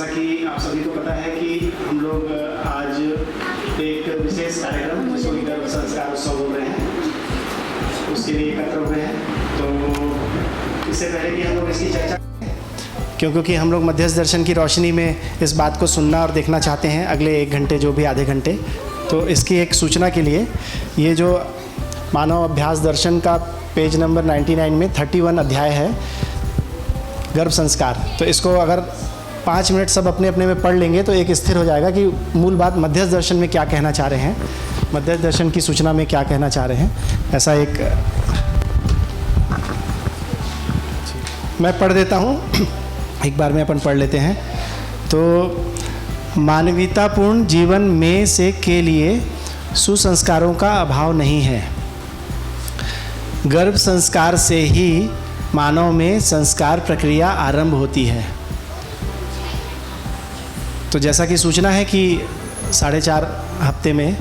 जैसा कि आप सभी को पता है कि हम लोग आज एक विशेष कार्यक्रम जिसको गर्भ संस्कार उत्सव बोल रहे हैं उसके लिए एकत्र हुए हैं। तो इससे पहले कि हम लोग इसकी चर्चा क्योंकि हम लोग मध्यस्थ दर्शन की रोशनी में इस बात को सुनना और देखना चाहते हैं अगले 1 घंटे जो भी आधे घंटे, तो इसकी एक सूचना के लिए ये जो मानव अभ्यास दर्शन का पेज नंबर 99 में 31 अध्याय है गर्भ संस्कार। तो इसको अगर 5 मिनट सब अपने अपने में पढ़ लेंगे तो एक स्थिर हो जाएगा कि मूल बात मध्यस्थ दर्शन में क्या कहना चाह रहे हैं, मध्यस्थ दर्शन की सूचना में क्या कहना चाह रहे हैं। ऐसा एक मैं पढ़ देता हूँ, एक बार में अपन पढ़ लेते हैं। तो मानवीयतापूर्ण जीवन में से के लिए सुसंस्कारों का अभाव नहीं है। गर्भ संस्कार से ही मानव में संस्कार प्रक्रिया आरंभ होती है। तो जैसा कि सूचना है कि 4.5 हफ्ते में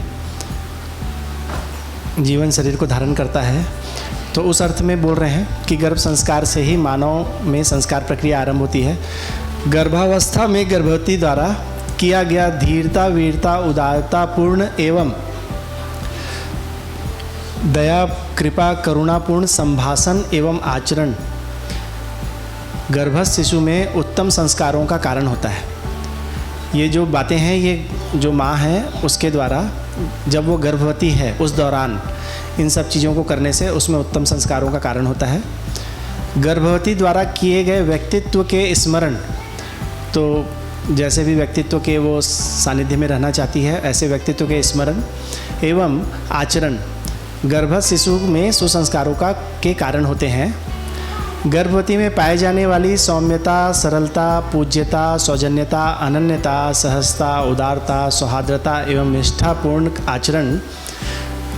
जीवन शरीर को धारण करता है, तो उस अर्थ में बोल रहे हैं कि गर्भ संस्कार से ही मानव में संस्कार प्रक्रिया आरंभ होती है। गर्भावस्था में गर्भवती द्वारा किया गया धीरता, वीरता, उदारता पूर्ण एवं दया, कृपा, करुणापूर्ण संभाषण एवं आचरण गर्भस्थ शिशु में उत्तम संस्कारों का कारण होता है। ये जो बातें हैं ये जो माँ है उसके द्वारा जब वो गर्भवती है उस दौरान इन सब चीज़ों को करने से उसमें उत्तम संस्कारों का कारण होता है। गर्भवती द्वारा किए गए व्यक्तित्व के स्मरण, तो जैसे भी व्यक्तित्व के वो सानिध्य में रहना चाहती है ऐसे व्यक्तित्व के स्मरण एवं आचरण गर्भस्थ शिशु में सुसंस्कारों के कारण होते हैं। गर्भवती में पाए जाने वाली सौम्यता, सरलता, पूज्यता, सौजन्यता, अनन्यता, सहजता, उदारता, सौहार्द्रता एवं निष्ठापूर्ण आचरण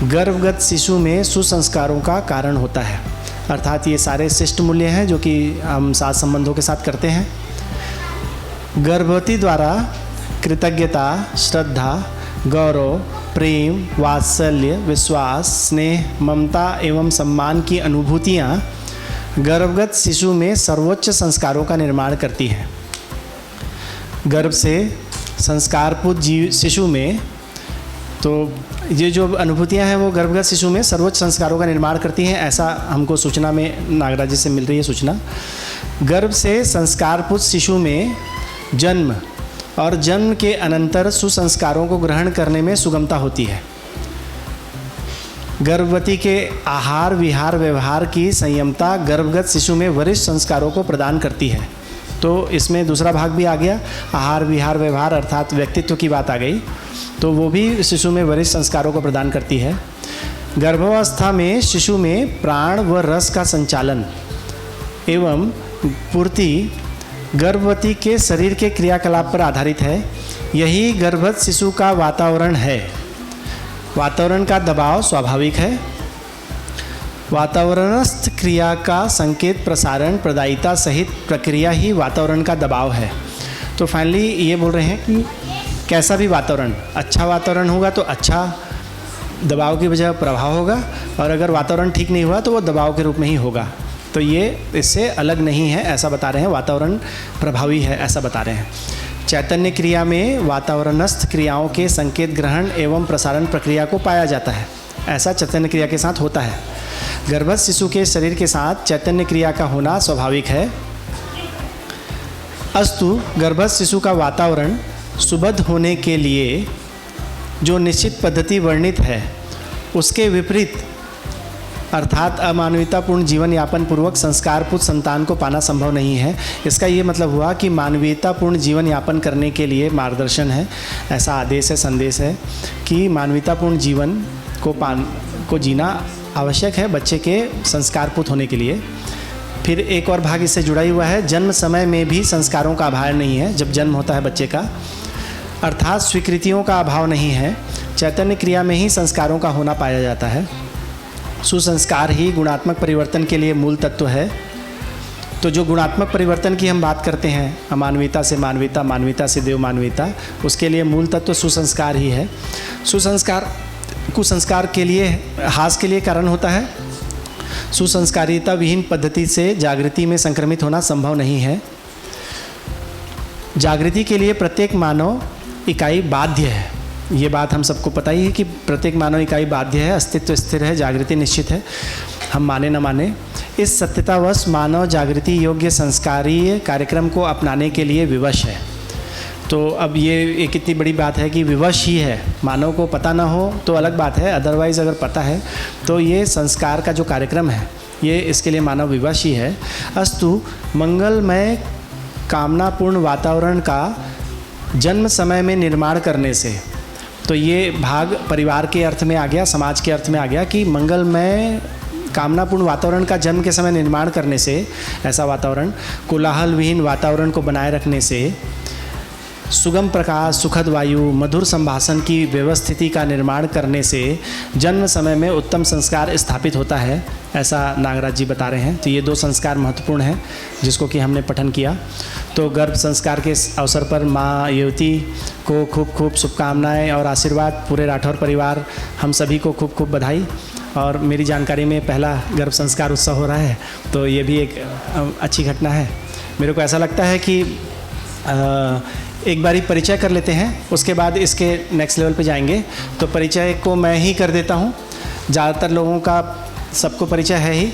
गर्भगत शिशु में सुसंस्कारों का कारण होता है। अर्थात ये सारे शिष्ट मूल्य हैं जो कि हम साथ संबंधों के साथ करते हैं। गर्भवती द्वारा कृतज्ञता, श्रद्धा, गौरव, प्रेम, वात्सल्य, विश्वास, स्नेह, ममता एवं सम्मान की अनुभूतियाँ गर्भगत शिशु में सर्वोच्च संस्कारों का निर्माण करती हैं। गर्भ से संस्कारपूत शिशु में तो ये जो अनुभूतियाँ हैं वो गर्भगत शिशु में सर्वोच्च संस्कारों का निर्माण करती हैं, ऐसा हमको सूचना में नागराज जी से मिल रही है सूचना। गर्भ से संस्कारपूत शिशु में जन्म और जन्म के अनंतर सुसंस्कारों को ग्रहण करने में सुगमता होती है। गर्भवती के आहार, विहार, व्यवहार की संयमता गर्भगत शिशु में वरिष्ठ संस्कारों को प्रदान करती है। तो इसमें दूसरा भाग भी आ गया, आहार, विहार, व्यवहार अर्थात व्यक्तित्व की बात आ गई, तो वो भी शिशु में वरिष्ठ संस्कारों को प्रदान करती है। गर्भावस्था में शिशु में प्राण व रस का संचालन एवं पूर्ति गर्भवती के शरीर के क्रियाकलाप पर आधारित है। यही गर्भस्थ शिशु का वातावरण है। वातावरण का दबाव स्वाभाविक है। वातावरणस्थ क्रिया का संकेत, प्रसारण, प्रदायिता सहित प्रक्रिया ही वातावरण का दबाव है। तो फाइनली ये बोल रहे हैं कि कैसा भी वातावरण, अच्छा वातावरण होगा तो अच्छा दबाव की वजह प्रभाव होगा, और अगर वातावरण ठीक नहीं हुआ तो वो दबाव के रूप में ही होगा। तो ये इससे अलग नहीं है ऐसा बता रहे हैं, वातावरण प्रभावी है ऐसा बता रहे हैं। चैतन्य क्रिया में वातावरणस्थ क्रियाओं के संकेत ग्रहण एवं प्रसारण प्रक्रिया को पाया जाता है, ऐसा चैतन्य क्रिया के साथ होता है। गर्भस्थ शिशु के शरीर के साथ चैतन्य क्रिया का होना स्वाभाविक है। अस्तु गर्भस्थ शिशु का वातावरण सुबद्ध होने के लिए जो निश्चित पद्धति वर्णित है उसके विपरीत अर्थात अमानवीयतापूर्ण जीवन यापन पूर्वक संस्कारपूत संतान को पाना संभव नहीं है। इसका ये मतलब हुआ कि मानवीयतापूर्ण जीवन यापन करने के लिए मार्गदर्शन है, ऐसा आदेश है, संदेश है कि मानवीयतापूर्ण जीवन को जीना आवश्यक है बच्चे के संस्कारपूत होने के लिए। फिर एक और भाग इससे जुड़ा ही हुआ है, जन्म समय में भी संस्कारों का अभाव नहीं है। जब जन्म होता है बच्चे का अर्थात स्वीकृतियों का अभाव नहीं है, चैतन्य क्रिया में ही संस्कारों का होना पाया जाता है। सुसंस्कार ही गुणात्मक परिवर्तन के लिए मूल तत्व है। तो जो गुणात्मक परिवर्तन की हम बात करते हैं, अमानवीयता से मानवीयता, मानवीयता से देव मानवीयता, उसके लिए मूल तत्व सुसंस्कार ही है। सुसंस्कार कुसंस्कार के लिए, हास के लिए कारण होता है। सुसंस्कारिता विहीन पद्धति से जागृति में संक्रमित होना संभव नहीं है। जागृति के लिए प्रत्येक मानव इकाई बाध्य है। ये बात हम सबको पता ही है कि प्रत्येक मानव इकाई बाध्य है, अस्तित्व स्थिर है, जागृति निश्चित है, हम माने न माने। इस सत्यतावश मानव जागृति योग्य संस्कारीय कार्यक्रम को अपनाने के लिए विवश है। तो अब ये कितनी बड़ी बात है कि विवश ही है। मानव को पता ना हो तो अलग बात है, अदरवाइज़ अगर पता है तो ये संस्कार का जो कार्यक्रम है ये इसके लिए मानव विवश ही है। अस्तु मंगलमय कामनापूर्ण वातावरण का जन्म समय में निर्माण करने से, तो ये भाग परिवार के अर्थ में आ गया, समाज के अर्थ में आ गया कि मंगलमय कामनापूर्ण वातावरण का जन्म के समय निर्माण करने से, ऐसा वातावरण कोलाहल विहीन वातावरण को बनाए रखने से, सुगम प्रकाश, सुखद वायु, मधुर संभाषण की व्यवस्थिति का निर्माण करने से जन्म समय में उत्तम संस्कार स्थापित होता है, ऐसा नागराज जी बता रहे हैं। तो ये 2 संस्कार महत्वपूर्ण हैं जिसको कि हमने पठन किया। तो गर्भ संस्कार के अवसर पर माँ युवती को खूब खूब शुभकामनाएं और आशीर्वाद। पूरे राठौर परिवार हम सभी को खूब खूब बधाई। और मेरी जानकारी में पहला गर्भ संस्कार उत्सव हो रहा है, तो ये भी एक अच्छी घटना है। मेरे को ऐसा लगता है कि एक बारी परिचय कर लेते हैं, उसके बाद इसके नेक्स्ट लेवल पे जाएंगे। तो परिचय को मैं ही कर देता हूँ, ज़्यादातर लोगों का सबको परिचय है ही।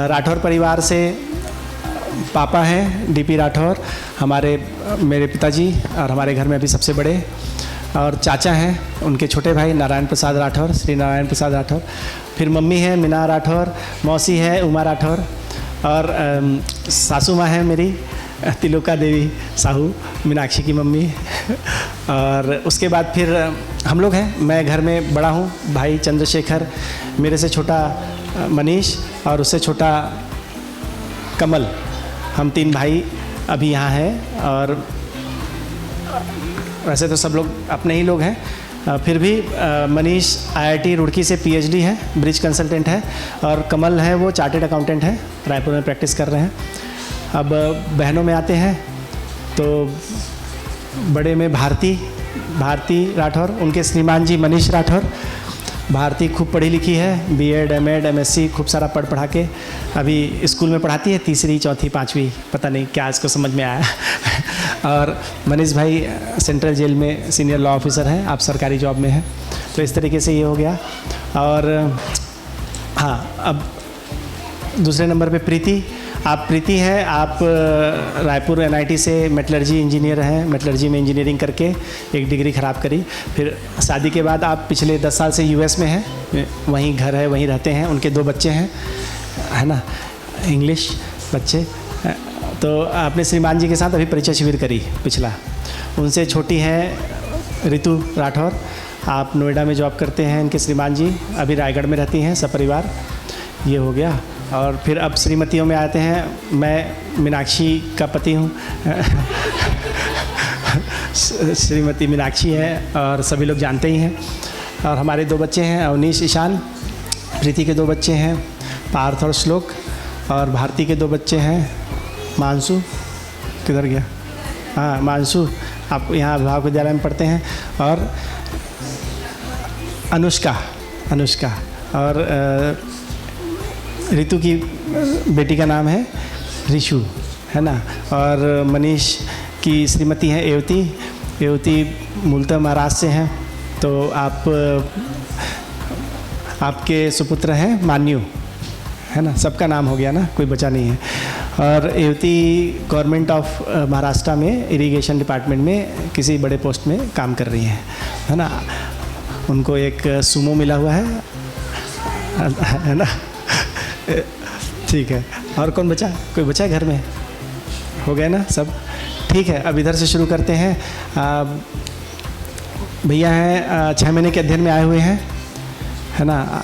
राठौर परिवार से पापा हैं डीपी राठौर, मेरे पिताजी, और हमारे घर में अभी सबसे बड़े। और चाचा हैं, उनके छोटे भाई नारायण प्रसाद राठौर, श्री नारायण प्रसाद राठौर। फिर मम्मी है मीना राठौर, मौसी है उमा राठौर, और सासू माँ है मेरी तिलोका देवी साहू, मीनाक्षी की मम्मी। और उसके बाद फिर हम लोग हैं। मैं घर में बड़ा हूँ, भाई चंद्रशेखर, मेरे से छोटा मनीष, और उससे छोटा कमल। हम 3 भाई अभी यहाँ हैं। और वैसे तो सब लोग अपने ही लोग हैं, फिर भी मनीष IIT रुड़की से PhD है, ब्रिज कंसल्टेंट है, और कमल है वो चार्टेड अकाउंटेंट है, रायपुर में प्रैक्टिस कर रहे हैं। अब बहनों में आते हैं तो बड़े में भारती राठौर, उनके श्रीमान जी मनीष राठौर। भारती खूब पढ़ी लिखी है, B.Ed, M.Ed, MSc खूब सारा पढ़ा के अभी स्कूल में पढ़ाती है, 3री, 4थी, 5वीं, पता नहीं क्या इसको समझ में आया। और मनीष भाई सेंट्रल जेल में सीनियर लॉ ऑफिसर हैं, आप सरकारी जॉब में हैं। तो इस तरीके से ये हो गया। और हाँ, अब दूसरे नंबर पे प्रीति। आप प्रीति हैं, आप रायपुर NIT से मेटलर्जी इंजीनियर हैं, मेटलर्जी में इंजीनियरिंग करके एक डिग्री ख़राब करी। फिर शादी के बाद आप पिछले 10 साल से US में हैं, वहीं घर है, वहीं रहते हैं। उनके 2 बच्चे हैं, है ना, इंग्लिश बच्चे। तो आपने श्रीमान जी के साथ अभी परिचय शिविर करी पिछला। उनसे छोटी हैं ऋतु राठौर, आप नोएडा में जॉब करते हैं। इनके श्रीमान जी अभी रायगढ़ में रहती हैं सपरिवार। ये हो गया। और फिर अब श्रीमतियों में आते हैं। मैं मीनाक्षी का पति हूँ। श्रीमती मीनाक्षी है और सभी लोग जानते ही हैं। और हमारे 2 बच्चे हैं, अवनीश ईशान। प्रीति के 2 बच्चे हैं, पार्थ और श्लोक। और भारती के 2 बच्चे हैं, मानसू, किधर गया, हाँ मानसू, आप यहाँ अभिभावक विद्यालय में पढ़ते हैं। और अनुष्का। और ऋतु की बेटी का नाम है रिशु, है ना। और मनीष की श्रीमती हैं एवती मूलतः महाराष्ट्र से हैं। तो आपके सुपुत्र हैं मान्यू, है ना। सबका नाम हो गया ना, कोई बचा नहीं है। और एवती गवर्नमेंट ऑफ महाराष्ट्र में इरिगेशन डिपार्टमेंट में किसी बड़े पोस्ट में काम कर रही हैं, है ना। उनको एक सुमो मिला हुआ है ना। ठीक है। और कौन बचा, कोई बचा है घर में? हो गया ना सब, ठीक है। अब इधर से शुरू करते हैं। भैया हैं 6 महीने के अध्ययन में आए हुए हैं, है ना।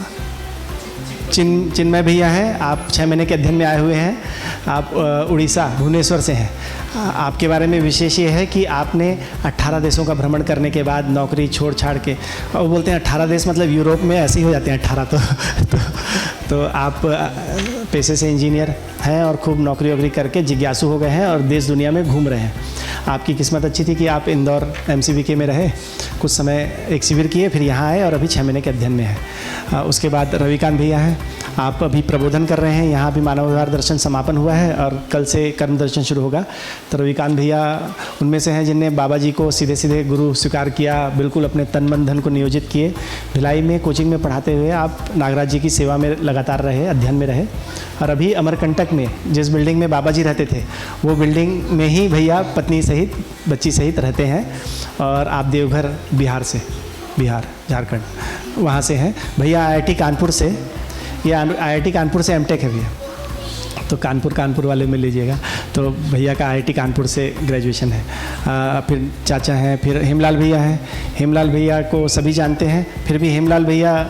चिन्मय भैया हैं, आप 6 महीने के अध्ययन में आए हुए हैं। आप उड़ीसा भुवनेश्वर से हैं। आपके बारे में विशेष ये है कि आपने 18 देशों का भ्रमण करने के बाद नौकरी छोड़ छाड़ के, और बोलते हैं 18 देश मतलब यूरोप में ऐसे ही हो जाते हैं 18। तो आप पेशे से इंजीनियर हैं और खूब नौकरी वोकरी करके जिज्ञासु हो गए हैं और देश दुनिया में घूम रहे हैं। आपकी किस्मत अच्छी थी कि आप इंदौर MCVK में रहे, कुछ समय एक शिविर किए, फिर यहाँ आए और अभी 6 महीने के अध्ययन में हैं। उसके बाद रविकांत भैया हैं, आप अभी प्रबोधन कर रहे हैं। यहाँ भी मानव व्यवहार दर्शन समापन हुआ है और कल से कर्म दर्शन शुरू होगा। तो रविकांत भैया उनमें से हैं जिनने बाबा जी को सीधे सीधे गुरु स्वीकार किया, बिल्कुल अपने तन मन धन को नियोजित किए। भिलाई में कोचिंग में पढ़ाते हुए आप नागराज जी की सेवा में लगातार रहे, अध्ययन में रहे। और अभी अमरकंटक में जिस बिल्डिंग में बाबा जी रहते थे वो बिल्डिंग में ही भैया पत्नी सहित बच्ची सहित रहते हैं। और आप देवघर बिहार झारखंड वहाँ से हैं। भैया IIT कानपुर से, ये IIT कानपुर से एमटेक है भैया, तो कानपुर वाले में लीजिएगा। तो भैया का IIT कानपुर से ग्रेजुएशन है। फिर चाचा हैं, फिर हेमलाल भैया हैं। हेमलाल भैया को सभी जानते हैं, फिर भी हेमलाल भैया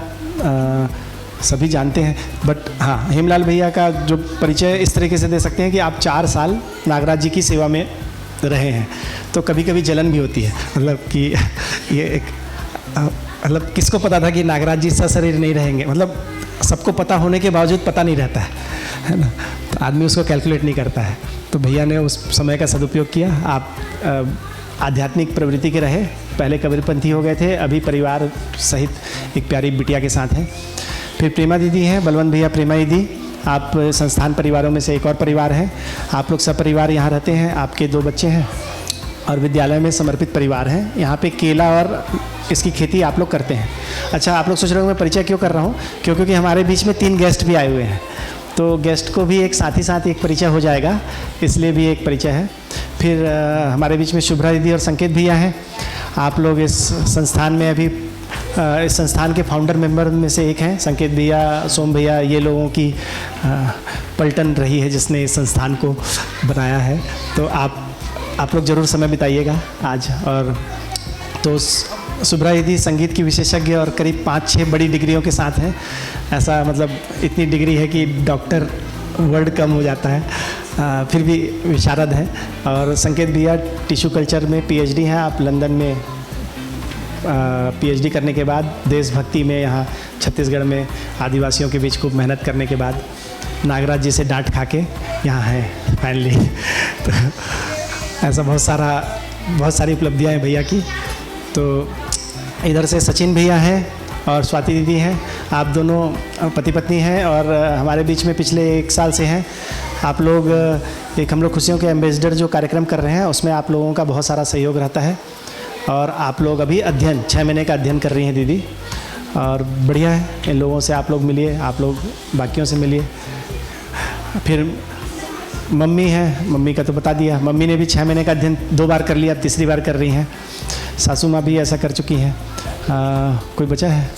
सभी जानते हैं, बट हाँ, हेमलाल भैया का जो परिचय इस तरीके से दे सकते हैं कि आप 4 साल नागराज जी की सेवा में रहे हैं। तो कभी कभी जलन भी होती है, मतलब कि ये एक मतलब किसको पता था कि नागराज जी सशरीर नहीं रहेंगे, मतलब सबको पता होने के बावजूद पता नहीं रहता है ना, तो आदमी उसको कैलकुलेट नहीं करता है। तो भैया ने उस समय का सदुपयोग किया। आप आध्यात्मिक प्रवृत्ति के रहे, पहले कबीरपंथी हो गए थे, अभी परिवार सहित एक प्यारी बिटिया के साथ हैं। फिर प्रेमा दीदी हैं, बलवंत भैया, प्रेमा दीदी, आप संस्थान परिवारों में से एक और परिवार है। आप लोग सब परिवार यहाँ रहते हैं, आपके 2 बच्चे हैं और विद्यालय में समर्पित परिवार है। यहाँ पे केला और इसकी खेती आप लोग करते हैं। अच्छा, आप लोग सोच रहे हो मैं परिचय क्यों कर रहा हूँ, क्योंकि हमारे बीच में 3 गेस्ट भी आए हुए हैं, तो गेस्ट को भी एक साथ ही साथ एक परिचय हो जाएगा, इसलिए भी एक परिचय है। फिर हमारे बीच में शुभ्रा दीदी और संकेत भैया हैं। आप लोग इस संस्थान में अभी इस संस्थान के फाउंडर मेंबर में से एक हैं। संकेत भैया, सोम भैया, ये लोगों की पलटन रही है जिसने इस संस्थान को बनाया है। तो आप लोग ज़रूर समय बिताइएगा आज। और तो शुभ्रा दीदी संगीत की विशेषज्ञ और करीब 5-6 बड़ी डिग्रियों के साथ हैं। ऐसा मतलब इतनी डिग्री है कि डॉक्टर वर्ड कम हो जाता है, फिर भी विशारद है। और संकेत भैया टिश्यू कल्चर में PhD हैं। आप लंदन में PhD करने के बाद देशभक्ति में यहाँ छत्तीसगढ़ में आदिवासियों के बीच खूब मेहनत करने के बाद नागराज जी से डांट खा के यहाँ हैं फाइनली। तो ऐसा बहुत सारी उपलब्धियाँ हैं भैया की। तो इधर से सचिन भैया हैं और स्वाति दीदी हैं। आप दोनों पति पत्नी हैं और हमारे बीच में पिछले 1 साल से हैं। आप लोग एक हम लोग खुशियों के एम्बेसडर जो कार्यक्रम कर रहे हैं उसमें आप लोगों का बहुत सारा सहयोग रहता है। और आप लोग अभी अध्ययन 6 महीने का अध्ययन कर रही हैं दीदी, और बढ़िया है। इन लोगों से आप लोग मिलिए, आप लोग बाकियों से मिलिए। फिर मम्मी है, मम्मी का तो बता दिया, मम्मी ने भी 6 महीने का अध्ययन 2 बार कर लिया, अब तीसरी बार कर रही हैं। सासू माँ भी ऐसा कर चुकी हैं। कोई बचा है?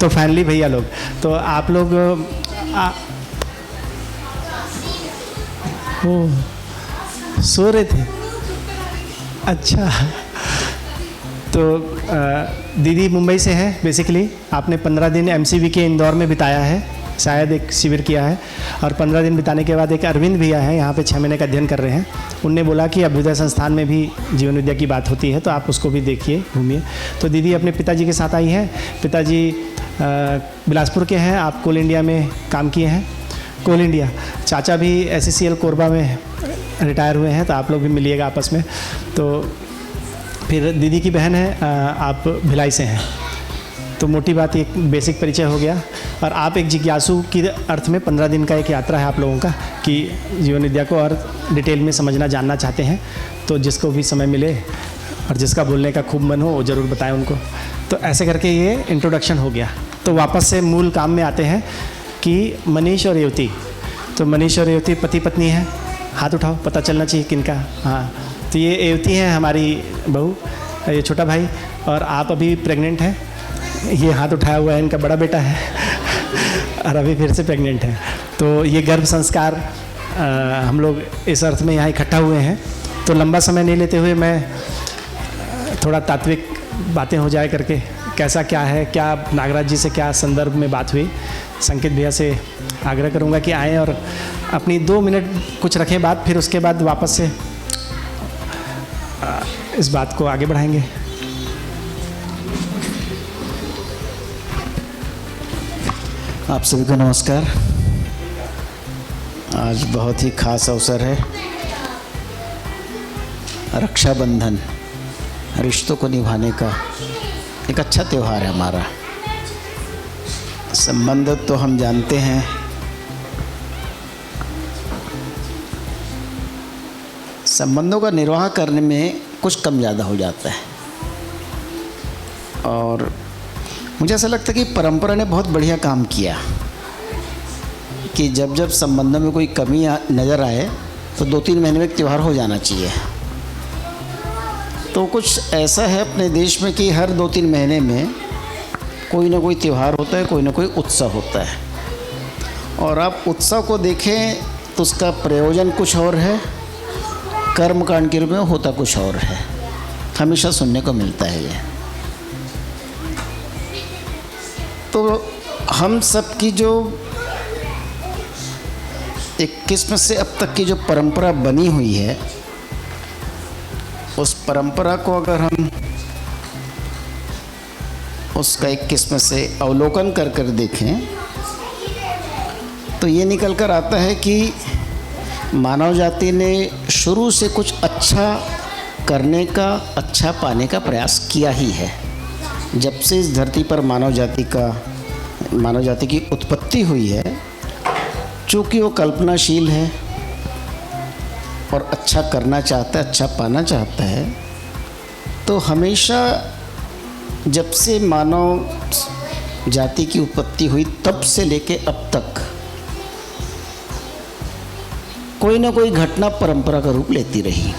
तो फाइनली भैया लोग, तो आप लोग सो रहे थे? अच्छा, तो दीदी मुंबई से हैं बेसिकली। आपने 15 दिन MCV के इंदौर में बिताया है, शायद एक शिविर किया है। और 15 दिन बिताने के बाद एक अरविंद भैया हैं, यहाँ पे 6 महीने का अध्ययन कर रहे हैं। उनने बोला कि अभ्युदय संस्थान में भी जीवन विद्या की बात होती है, तो आप उसको भी देखिए, घूमिए। तो दीदी अपने पिताजी के साथ आई हैं। पिताजी बिलासपुर के हैं, आप कोल इंडिया में काम किए हैं, कोल इंडिया। चाचा भी SCCL कोरबा में रिटायर हुए हैं, तो आप लोग भी मिलिएगा आपस में। तो फिर दीदी की बहन है, आप भिलाई से हैं। तो मोटी बात एक बेसिक परिचय हो गया। और आप एक जिज्ञासु की अर्थ में 15 दिन का एक यात्रा है आप लोगों का कि जीवन विद्या को और डिटेल में समझना जानना चाहते हैं। तो जिसको भी समय मिले और जिसका बोलने का खूब मन हो वो ज़रूर बताएं उनको। तो ऐसे करके ये इंट्रोडक्शन हो गया। तो वापस से मूल काम में आते हैं कि मनीष और रेवती। तो मनीष और रेवती पति पत्नी हैं, हाथ उठाओ, पता चलना चाहिए किनका। हाँ, तो ये रेवती हैं हमारी बहू, ये छोटा भाई, और आप अभी प्रेग्नेंट हैं। ये हाथ उठाया हुआ है, इनका बड़ा बेटा है और अभी फिर से प्रेग्नेंट है। तो ये गर्भ संस्कार हम लोग इस अर्थ में यहाँ इकट्ठा हुए हैं। तो लंबा समय नहीं लेते हुए मैं थोड़ा तात्विक बातें हो जाए करके, कैसा क्या है, क्या नागराज जी से क्या संदर्भ में बात हुई, संकेत भैया से आग्रह करूँगा कि आएँ और अपनी 2 मिनट कुछ रखें बात, फिर उसके बाद वापस से इस बात को आगे बढ़ाएंगे। आप सभी को नमस्कार। आज बहुत ही खास अवसर है, रक्षाबंधन, रिश्तों को निभाने का एक अच्छा त्यौहार है हमारा। संबंध तो हम जानते हैं, संबंधों का निर्वाह करने में कुछ कम ज़्यादा हो जाता है। और मुझे ऐसा लगता है कि परंपरा ने बहुत बढ़िया काम किया कि जब जब संबंधों में कोई कमी नज़र आए तो 2-3 महीने में एक त्यौहार हो जाना चाहिए। तो कुछ ऐसा है अपने देश में कि हर 2-3 महीने में कोई ना कोई त्यौहार होता है, कोई ना कोई उत्सव होता है। और आप उत्सव को देखें तो उसका प्रयोजन कुछ और है, कर्मकांड के रूप में होता कुछ और है। हमेशा सुनने को मिलता है ये। तो हम सब की जो एक किस्म से अब तक की जो परंपरा बनी हुई है, उस परंपरा को अगर हम उसका एक किस्म से अवलोकन कर कर देखें तो ये निकल कर आता है कि मानव जाति ने शुरू से कुछ अच्छा करने का, अच्छा पाने का प्रयास किया ही है। जब से इस धरती पर मानव जाति की उत्पत्ति हुई है, चूँकि वो कल्पनाशील है और अच्छा करना चाहता है, अच्छा पाना चाहता है, तो हमेशा जब से मानव जाति की उत्पत्ति हुई तब से लेके अब तक कोई ना कोई घटना परंपरा का रूप लेती रही।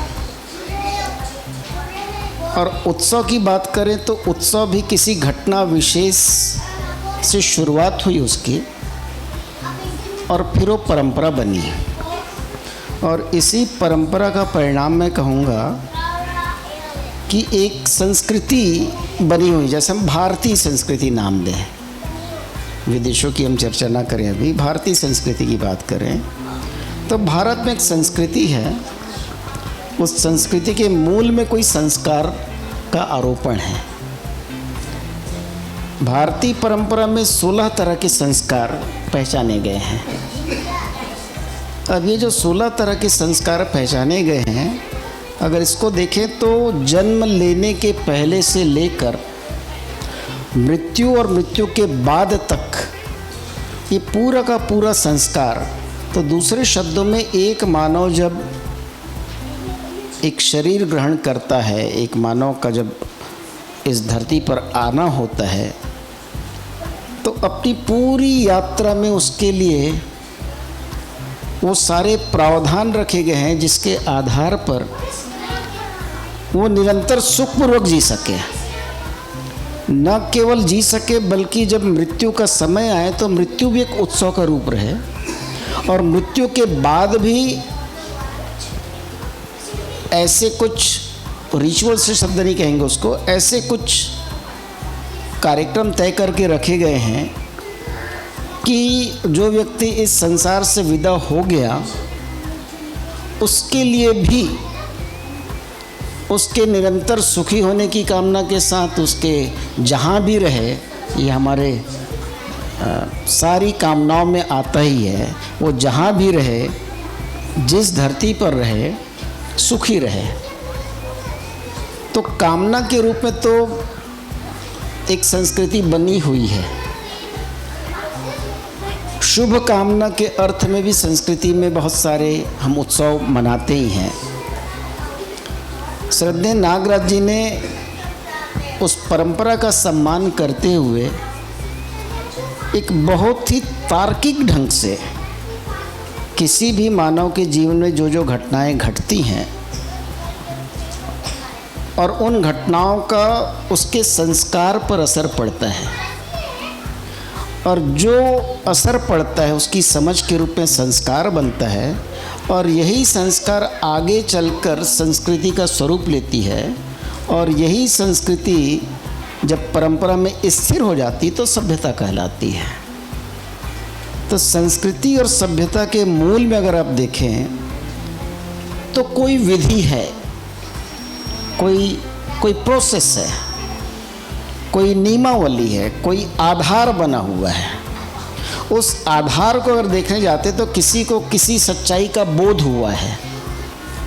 और उत्सव की बात करें तो उत्सव भी किसी घटना विशेष से शुरुआत हुई उसकी, और फिर वो परंपरा बनी। और इसी परंपरा का परिणाम मैं कहूँगा कि एक संस्कृति बनी हुई, जैसे हम भारतीय संस्कृति नाम दें, विदेशों की हम चर्चा ना करें, अभी भारतीय संस्कृति की बात करें तो भारत में एक संस्कृति है। उस संस्कृति के मूल में कोई संस्कार का आरोपण है। भारतीय परंपरा में 16 तरह के संस्कार पहचाने गए हैं। अब ये जो 16 तरह के संस्कार पहचाने गए हैं, अगर इसको देखें तो जन्म लेने के पहले से लेकर मृत्यु और मृत्यु के बाद तक ये पूरा का पूरा संस्कार, तो दूसरे शब्दों में एक मानव जब एक शरीर ग्रहण करता है, एक मानव का जब इस धरती पर आना होता है, तो अपनी पूरी यात्रा में उसके लिए वो सारे प्रावधान रखे गए हैं जिसके आधार पर वो निरंतर सुखपूर्वक जी सके। न केवल जी सके बल्कि जब मृत्यु का समय आए तो मृत्यु भी एक उत्सव का रूप रहे, और मृत्यु के बाद भी ऐसे कुछ रिचुअल से शब्द नहीं कहेंगे उसको, ऐसे कुछ कार्यक्रम तय करके रखे गए हैं कि जो व्यक्ति इस संसार से विदा हो गया उसके लिए भी उसके निरंतर सुखी होने की कामना के साथ उसके जहाँ भी रहे, ये हमारे सारी कामनाओं में आता ही है, वो जहाँ भी रहे, जिस धरती पर रहे, सुखी रहे। तो कामना के रूप में तो एक संस्कृति बनी हुई है। शुभ कामना के अर्थ में भी संस्कृति में बहुत सारे हम उत्सव मनाते ही हैं। श्रद्धेय नागराज जी ने उस परंपरा का सम्मान करते हुए एक बहुत ही तार्किक ढंग से किसी भी मानव के जीवन में जो जो घटनाएं घटती हैं और उन घटनाओं का उसके संस्कार पर असर पड़ता है, और जो असर पड़ता है उसकी समझ के रूप में संस्कार बनता है, और यही संस्कार आगे चलकर संस्कृति का स्वरूप लेती है, और यही संस्कृति जब परंपरा में स्थिर हो जाती तो सभ्यता कहलाती है। तो संस्कृति और सभ्यता के मूल में अगर आप देखें तो कोई विधि है, कोई प्रोसेस है, कोई नियमावली है, कोई आधार बना हुआ है। उस आधार को अगर देखने जाते तो किसी को किसी सच्चाई का बोध हुआ है,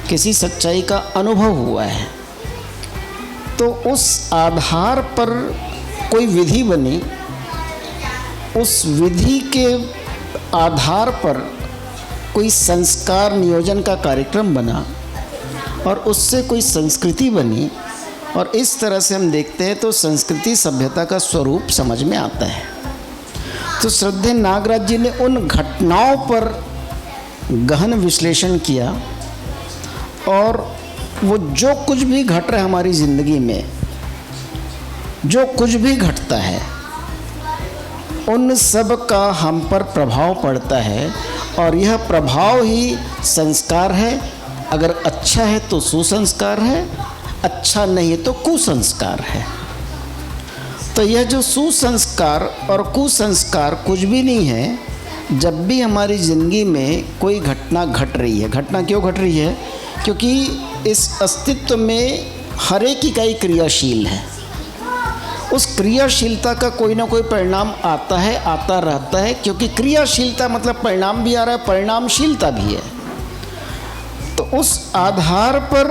किसी सच्चाई का अनुभव हुआ है, तो उस आधार पर कोई विधि बनी उस विधि के आधार पर कोई संस्कार नियोजन का कार्यक्रम बना और उससे कोई संस्कृति बनी, और इस तरह से हम देखते हैं तो संस्कृति सभ्यता का स्वरूप समझ में आता है। तो श्रद्धेय नागराज जी ने उन घटनाओं पर गहन विश्लेषण किया, और वो जो कुछ भी घट रहा है हमारी ज़िंदगी में, जो कुछ भी घटता है, उन सब का हम पर प्रभाव पड़ता है, और यह प्रभाव ही संस्कार है। अगर अच्छा है तो सुसंस्कार है, अच्छा नहीं है तो कुसंस्कार है। तो यह जो सुसंस्कार और कुसंस्कार कुछ भी नहीं है। जब भी हमारी ज़िंदगी में कोई घटना घट रही है, घटना क्यों घट रही है? क्योंकि इस अस्तित्व में हर एक इकाई क्रियाशील है। उस क्रियाशीलता का कोई ना कोई परिणाम आता है, आता रहता है, क्योंकि क्रियाशीलता मतलब परिणाम भी आ रहा है, परिणामशीलता भी है। तो उस आधार पर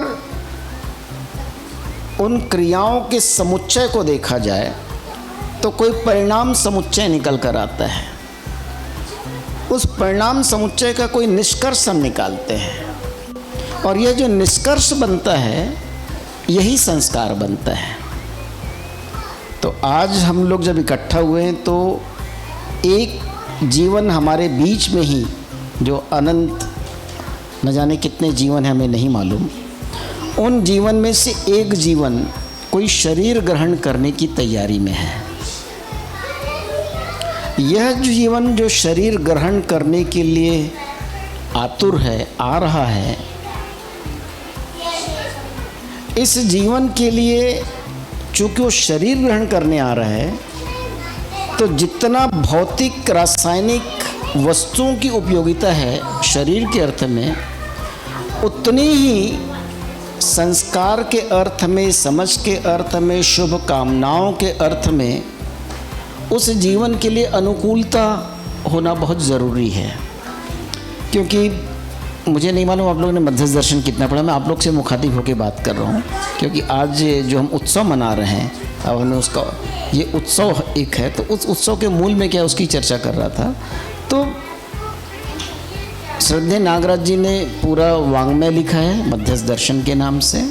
उन क्रियाओं के समुच्चय को देखा जाए तो कोई परिणाम समुच्चय निकल कर आता है। उस परिणाम समुच्चय का कोई निष्कर्ष हम निकालते हैं, और यह जो निष्कर्ष बनता है यही संस्कार बनता है। तो आज हम लोग जब इकट्ठा हुए हैं तो एक जीवन हमारे बीच में ही, जो अनंत न जाने कितने जीवन हैं हमें नहीं मालूम, उन जीवन में से एक जीवन कोई शरीर ग्रहण करने की तैयारी में है। यह जीवन जो शरीर ग्रहण करने के लिए आतुर है, आ रहा है, इस जीवन के लिए चूँकि वो शरीर ग्रहण करने आ रहा है, तो जितना भौतिक रासायनिक वस्तुओं की उपयोगिता है शरीर के अर्थ में, उतनी ही संस्कार के अर्थ में, समझ के अर्थ में, शुभ कामनाओं के अर्थ में उस जीवन के लिए अनुकूलता होना बहुत ज़रूरी है। क्योंकि मुझे नहीं मालूम आप लोगों ने मध्यस्थ दर्शन कितना पढ़ा, मैं आप लोग से मुखातिब होकर बात कर रहा हूँ। क्योंकि आज जो हम उत्सव मना रहे हैं, अब हमने उसका ये उत्सव एक है, तो उस उत्सव के मूल में क्या उसकी चर्चा कर रहा था। तो श्रद्धेय नागराज जी ने पूरा वाङ्मय लिखा है मध्यस्थ दर्शन के नाम से,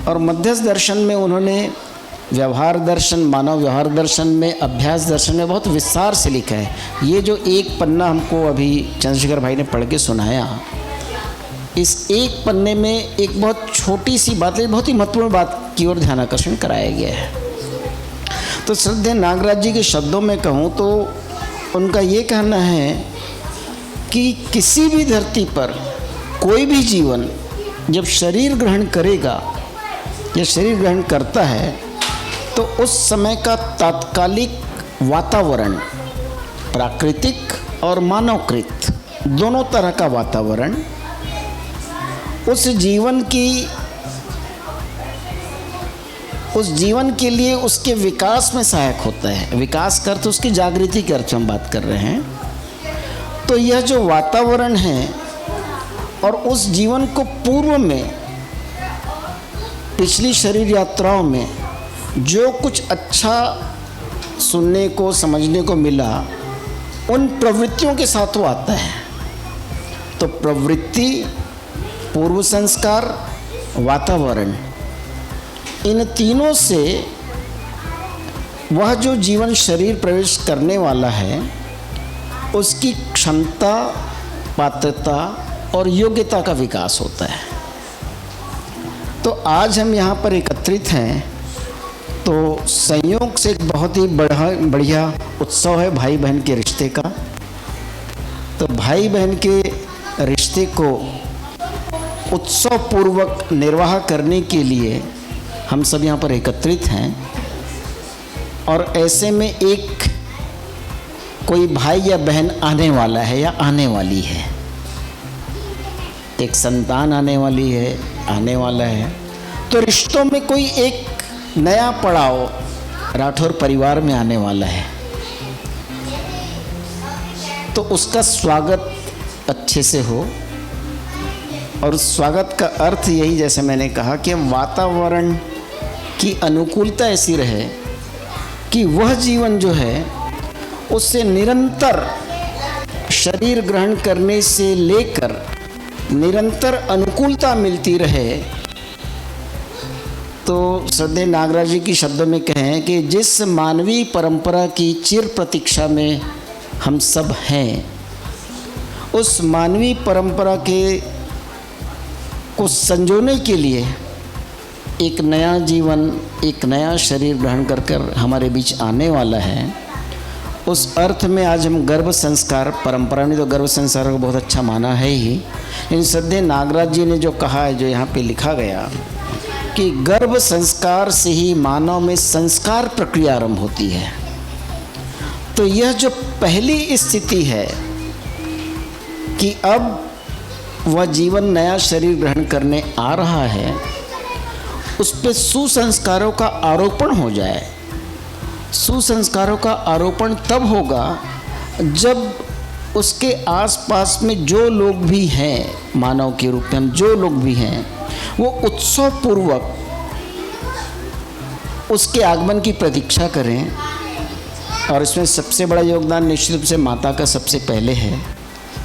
और मध्यस्थ दर्शन में उन्होंने व्यवहार दर्शन, मानव व्यवहार दर्शन में, अभ्यास दर्शन में बहुत विस्तार से लिखा है। ये जो एक पन्ना हमको अभी चंद्रशेखर भाई ने पढ़ के सुनाया, इस एक पन्ने में एक बहुत छोटी सी बात, बहुत ही महत्वपूर्ण बात की ओर ध्यान आकर्षण कराया गया है। तो श्रद्धेय नागराज जी के शब्दों में कहूँ तो उनका ये कहना है कि किसी भी धरती पर कोई भी जीवन जब शरीर ग्रहण करेगा या शरीर ग्रहण करता है, तो उस समय का तात्कालिक वातावरण, प्राकृतिक और मानवकृत दोनों तरह का वातावरण, उस जीवन के लिए उसके विकास में सहायक होता है। विकास का अर्थ उसकी जागृति के अर्थ हम बात कर रहे हैं। तो यह जो वातावरण है, और उस जीवन को पूर्व में पिछली शरीर यात्राओं में जो कुछ अच्छा सुनने को, समझने को मिला, उन प्रवृत्तियों के साथ वो आता है। तो प्रवृत्ति, पूर्व संस्कार, वातावरण, इन तीनों से वह जो जीवन शरीर प्रवेश करने वाला है, उसकी क्षमता, पात्रता और योग्यता का विकास होता है। तो आज हम यहाँ पर एकत्रित हैं, तो संयोग से एक बहुत ही बढ़िया उत्सव है भाई बहन के रिश्ते का। तो भाई बहन के रिश्ते को उत्सव पूर्वक निर्वाह करने के लिए हम सब यहाँ पर एकत्रित हैं, और ऐसे में एक कोई भाई या बहन आने वाला है या आने वाली है, एक संतान आने वाली है, आने वाला है। तो रिश्तों में कोई एक नया पड़ाव राठौर परिवार में आने वाला है, तो उसका स्वागत अच्छे से हो। और उस स्वागत का अर्थ यही, जैसे मैंने कहा, कि वातावरण की अनुकूलता ऐसी रहे कि वह जीवन जो है उससे निरंतर शरीर ग्रहण करने से लेकर निरंतर अनुकूलता मिलती रहे, तो श्रद्धेय नागराज जी की शब्दों में कहें कि जिस मानवीय परंपरा की चिर प्रतीक्षा में हम सब हैं, उस मानवीय परंपरा को संजोने के लिए एक नया जीवन, एक नया शरीर ग्रहण कर हमारे बीच आने वाला है। उस अर्थ में आज हम गर्भ संस्कार, परंपरा ने तो गर्भ संस्कार को बहुत अच्छा माना है ही, इन श्रद्धेय नागराज जी ने जो कहा है, जो यहाँ पे लिखा गया कि गर्भ संस्कार से ही मानव में संस्कार प्रक्रिया आरंभ होती है। तो यह जो पहली स्थिति है कि अब वह जीवन नया शरीर ग्रहण करने आ रहा है, उस पर सुसंस्कारों का आरोपण हो जाए। सुसंस्कारों का आरोपण तब होगा जब उसके आसपास में जो लोग भी हैं, मानव के रूप में हम जो लोग भी हैं, वो उत्सव पूर्वक उसके आगमन की प्रतीक्षा करें। और इसमें सबसे बड़ा योगदान निश्चित रूप से माता का सबसे पहले है,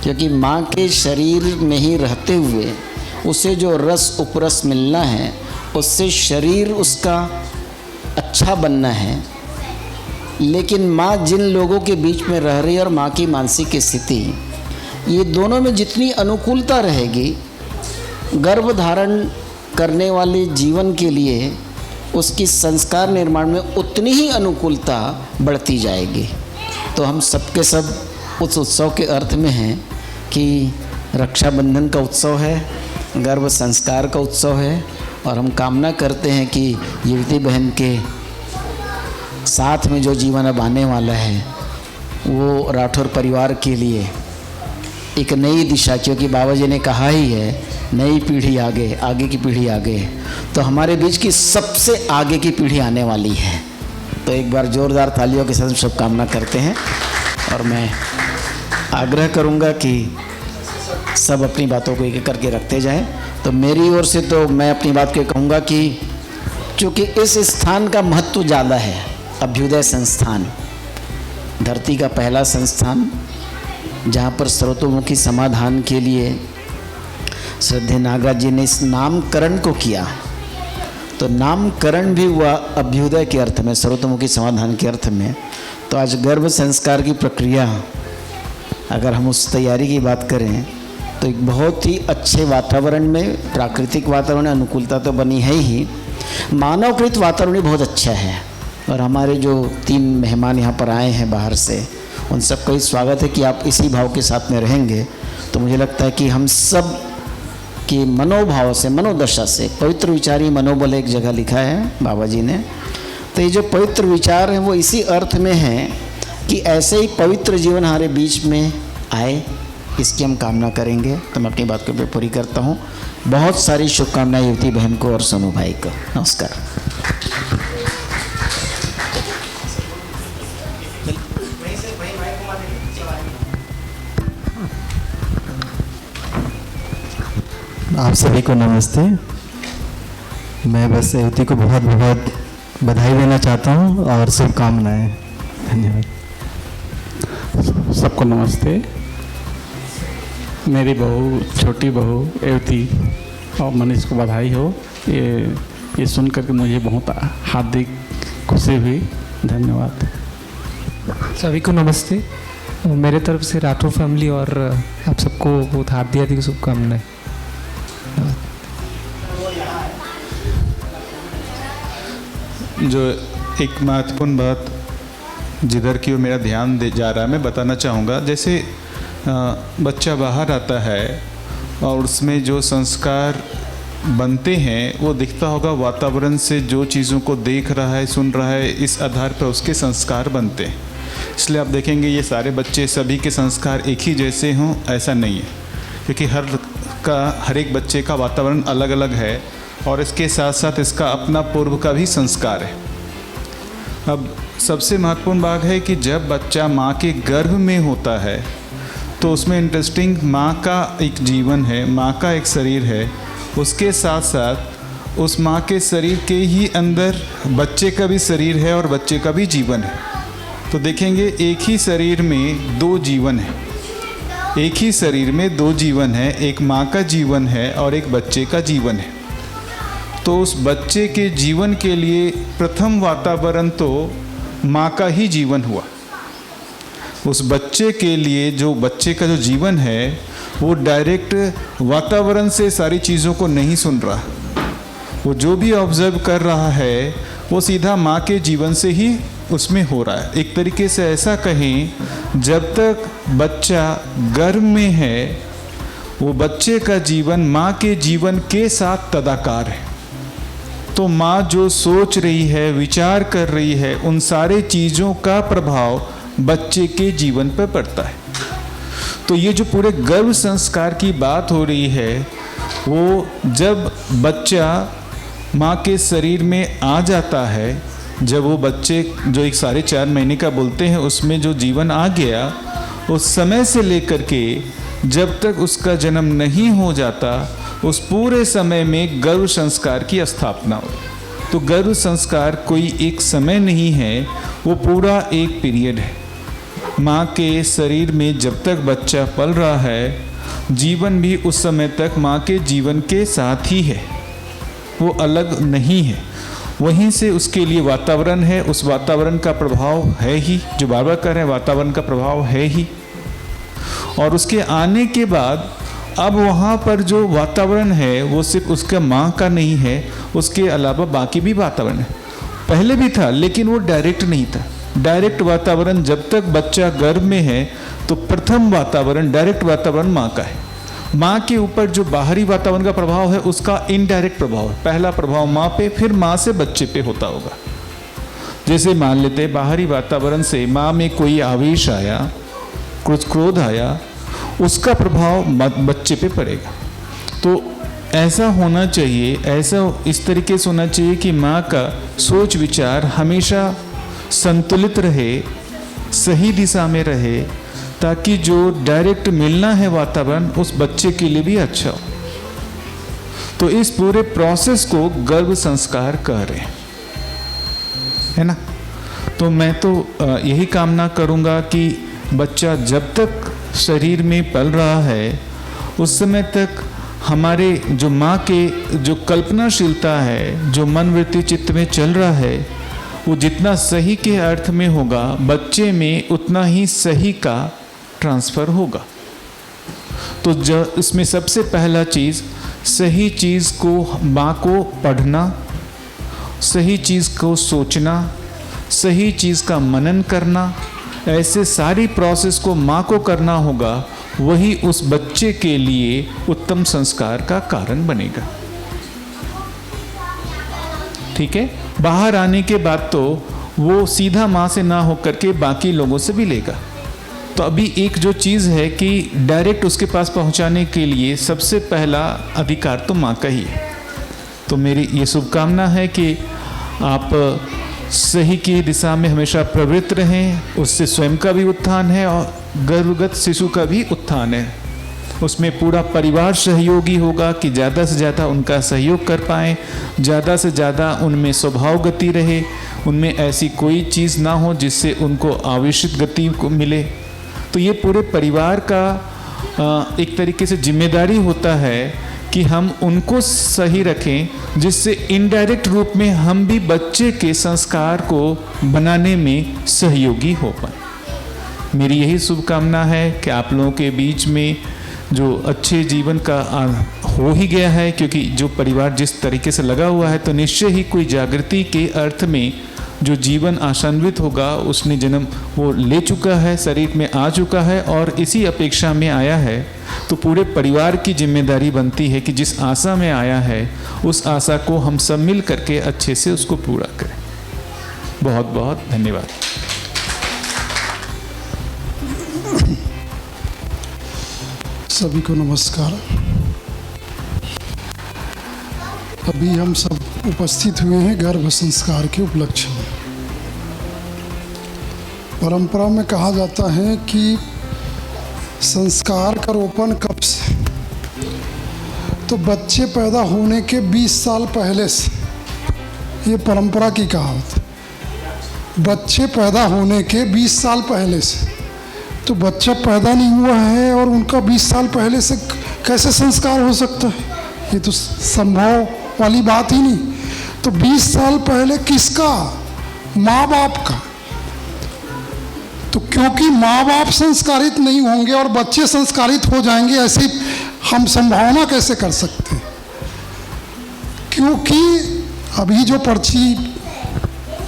क्योंकि माँ के शरीर में ही रहते हुए उसे जो रस उपरस मिलना है, उससे शरीर उसका अच्छा बनना है। लेकिन माँ जिन लोगों के बीच में रह रही है और माँ की मानसिक स्थिति, ये दोनों में जितनी अनुकूलता रहेगी, गर्भ धारण करने वाले जीवन के लिए उसकी संस्कार निर्माण में उतनी ही अनुकूलता बढ़ती जाएगी। तो हम सबके सब उस उत्सव के अर्थ में हैं कि रक्षाबंधन का उत्सव है, गर्भ संस्कार का उत्सव है, और हम कामना करते हैं कि युवती बहन के साथ में जो जीवन अब आने वाला है, वो राठौर परिवार के लिए एक नई दिशा, क्योंकि बाबा जी ने कहा ही है नई पीढ़ी आगे, आगे की पीढ़ी आगे, तो हमारे बीच की सबसे आगे की पीढ़ी आने वाली है। तो एक बार जोरदार तालियों के साथ शुभकामना करते हैं। और मैं आग्रह करूंगा कि सब अपनी बातों को एक करके रखते जाएं। तो मेरी ओर से तो मैं अपनी बात को कहूँगा कि चूँकि इस स्थान का महत्व ज़्यादा है, अभ्युदय संस्थान धरती का पहला संस्थान, जहाँ पर सर्वतोमुखी समाधान के लिए श्रद्धेय नागराज जी ने इस नामकरण को किया। तो नामकरण भी हुआ अभ्युदय के अर्थ में, सर्वतोमुखी समाधान के अर्थ में। तो आज गर्भ संस्कार की प्रक्रिया, अगर हम उस तैयारी की बात करें, तो एक बहुत ही अच्छे वातावरण में, प्राकृतिक वातावरण अनुकूलता तो बनी है ही, मानवकृत वातावरण बहुत अच्छा है। और हमारे जो 3 मेहमान यहाँ पर आए हैं बाहर से, उन सबका ही स्वागत है कि आप इसी भाव के साथ में रहेंगे। तो मुझे लगता है कि हम सब की मनोभाव से, मनोदशा से, पवित्र विचार ही मनोबल एक जगह लिखा है बाबा जी ने। तो ये जो पवित्र विचार हैं वो इसी अर्थ में हैं कि ऐसे ही पवित्र जीवन हमारे बीच में आए, इसकी हम कामना करेंगे। तो मैं अपनी बात को पूरी करता हूँ। बहुत सारी शुभकामनाएं युवती बहन को और सोनू भाई को। नमस्कार। आप सभी को नमस्ते। मैं बस युवती को बहुत बहुत बधाई देना चाहता हूँ और शुभकामनाएं। धन्यवाद। सबको नमस्ते। मेरी बहू, छोटी बहू युवती और मनीष को बधाई हो। ये सुन करके मुझे बहुत हार्दिक खुशी हुई। धन्यवाद। सभी को नमस्ते। मेरे तरफ से राठौर फैमिली और आप सबको बहुत हार्दिक शुभकामनाएं। जो एक महत्वपूर्ण बात जिधर की ओर मेरा ध्यान जा रहा है, मैं बताना चाहूँगा। जैसे बच्चा बाहर आता है और उसमें जो संस्कार बनते हैं वो दिखता होगा वातावरण से, जो चीज़ों को देख रहा है, सुन रहा है, इस आधार पर उसके संस्कार बनते हैं। इसलिए आप देखेंगे ये सारे बच्चे, सभी के संस्कार एक ही जैसे हों ऐसा नहीं है, क्योंकि हर एक बच्चे का वातावरण अलग अलग है और इसके साथ साथ इसका अपना पूर्व का भी संस्कार है। अब सबसे महत्वपूर्ण बात है कि जब बच्चा माँ के गर्भ में होता है तो उसमें इंटरेस्टिंग माँ का एक जीवन है, माँ का एक शरीर है, उसके साथ साथ उस माँ के शरीर के ही अंदर बच्चे का भी शरीर है और बच्चे का भी जीवन है। तो देखेंगे एक ही शरीर में दो जीवन है, एक ही शरीर में दो जीवन है, एक माँ का जीवन है और एक बच्चे का जीवन है। तो उस बच्चे के जीवन के लिए प्रथम वातावरण तो माँ का ही जीवन हुआ। उस बच्चे के लिए जो बच्चे का जो जीवन है वो डायरेक्ट वातावरण से सारी चीज़ों को नहीं सुन रहा, वो जो भी ऑब्जर्व कर रहा है वो सीधा माँ के जीवन से ही उसमें हो रहा है। एक तरीके से ऐसा कहें, जब तक बच्चा गर्भ में है वो बच्चे का जीवन माँ के जीवन के साथ तदाकार है। तो माँ जो सोच रही है, विचार कर रही है, उन सारे चीज़ों का प्रभाव बच्चे के जीवन पर पड़ता है। तो ये जो पूरे गर्भ संस्कार की बात हो रही है, वो जब बच्चा माँ के शरीर में आ जाता है, जब वो बच्चे जो एक 4.5 महीने का बोलते हैं उसमें जो जीवन आ गया, उस समय से लेकर के जब तक उसका जन्म नहीं हो जाता, उस पूरे समय में गर्भ संस्कार की स्थापना हो। तो गर्भ संस्कार कोई एक समय नहीं है, वो पूरा एक पीरियड है। माँ के शरीर में जब तक बच्चा पल रहा है, जीवन भी उस समय तक माँ के जीवन के साथ ही है, वो अलग नहीं है। वहीं से उसके लिए वातावरण है, उस वातावरण का प्रभाव है ही, जो बाबा कह रहे हैं वातावरण का प्रभाव है ही। और उसके आने के बाद अब वहाँ पर जो वातावरण है वो सिर्फ उसका माँ का नहीं है, उसके अलावा बाकी भी वातावरण है। पहले भी था लेकिन वो डायरेक्ट नहीं था। डायरेक्ट वातावरण जब तक बच्चा गर्भ में है तो प्रथम वातावरण डायरेक्ट वातावरण माँ का है। माँ के ऊपर जो बाहरी वातावरण का प्रभाव है उसका इनडायरेक्ट प्रभाव है। पहला प्रभाव माँ पे, फिर माँ से बच्चे पे होता होगा। जैसे मान लेते हैं बाहरी वातावरण से माँ में कोई आवेश आया, कुछ क्रोध आया, उसका प्रभाव बच्चे पे पड़ेगा। तो ऐसा होना चाहिए, ऐसा इस तरीके से होना चाहिए कि माँ का सोच विचार हमेशा संतुलित रहे, सही दिशा में रहे, ताकि जो डायरेक्ट मिलना है वातावरण उस बच्चे के लिए भी अच्छा हो। तो इस पूरे प्रोसेस को गर्भ संस्कार कह रहे हैं, है ना। तो मैं तो यही कामना करूँगा कि बच्चा जब तक शरीर में पल रहा है उस समय तक हमारे जो माँ के जो कल्पनाशीलता है, जो मन वृत्ति चित्त में चल रहा है, वो जितना सही के अर्थ में होगा बच्चे में उतना ही सही का ट्रांसफ़र होगा। तो जो इसमें सबसे पहला चीज़, सही चीज़ को माँ को पढ़ना, सही चीज़ को सोचना, सही चीज़ का मनन करना, ऐसे सारी प्रोसेस को माँ को करना होगा। वही उस बच्चे के लिए उत्तम संस्कार का कारण बनेगा। ठीक है। बाहर आने के बाद तो वो सीधा माँ से ना होकर के बाकी लोगों से भी लेगा। तो अभी एक जो चीज़ है कि डायरेक्ट उसके पास पहुंचाने के लिए सबसे पहला अधिकार तो माँ का ही है। तो मेरी ये शुभकामना है कि आप सही की दिशा में हमेशा प्रवृत्त रहें। उससे स्वयं का भी उत्थान है और गर्भगत शिशु का भी उत्थान है। उसमें पूरा परिवार सहयोगी होगा कि ज़्यादा से ज़्यादा उनका सहयोग कर पाएँ, ज़्यादा से ज़्यादा उनमें स्वभाव गति रहे, उनमें ऐसी कोई चीज़ ना हो जिससे उनको आवेशित गति को मिले। तो ये पूरे परिवार का एक तरीके से जिम्मेदारी होता है कि हम उनको सही रखें, जिससे इनडायरेक्ट रूप में हम भी बच्चे के संस्कार को बनाने में सहयोगी हो पाए। मेरी यही शुभकामना है कि आप लोगों के बीच में जो अच्छे जीवन का हो ही गया है, क्योंकि जो परिवार जिस तरीके से लगा हुआ है तो निश्चय ही कोई जागृति के अर्थ में जो जीवन आशान्वित होगा, उसने जन्म वो ले चुका है, शरीर में आ चुका है और इसी अपेक्षा में आया है। तो पूरे परिवार की जिम्मेदारी बनती है कि जिस आशा में आया है उस आशा को हम सब मिल करके अच्छे से उसको पूरा करें। बहुत बहुत धन्यवाद। सभी को नमस्कार। अभी हम सब उपस्थित हुए हैं गर्भ संस्कार के उपलक्ष्य में। परंपरा में कहा जाता है कि संस्कार का रोपण कब से, तो बच्चे पैदा होने के 20 साल पहले से, ये परंपरा की कहावत है। बच्चे पैदा होने के 20 साल पहले से, तो बच्चा पैदा नहीं हुआ है और उनका 20 साल पहले से कैसे संस्कार हो सकता है? ये तो संभव वाली बात ही नहीं। तो 20 साल पहले किसका? माँ बाप का। तो क्योंकि माँ बाप संस्कारित नहीं होंगे और बच्चे संस्कारित हो जाएंगे, ऐसी हम संभावना कैसे कर सकते हैं? क्योंकि अभी जो पर्ची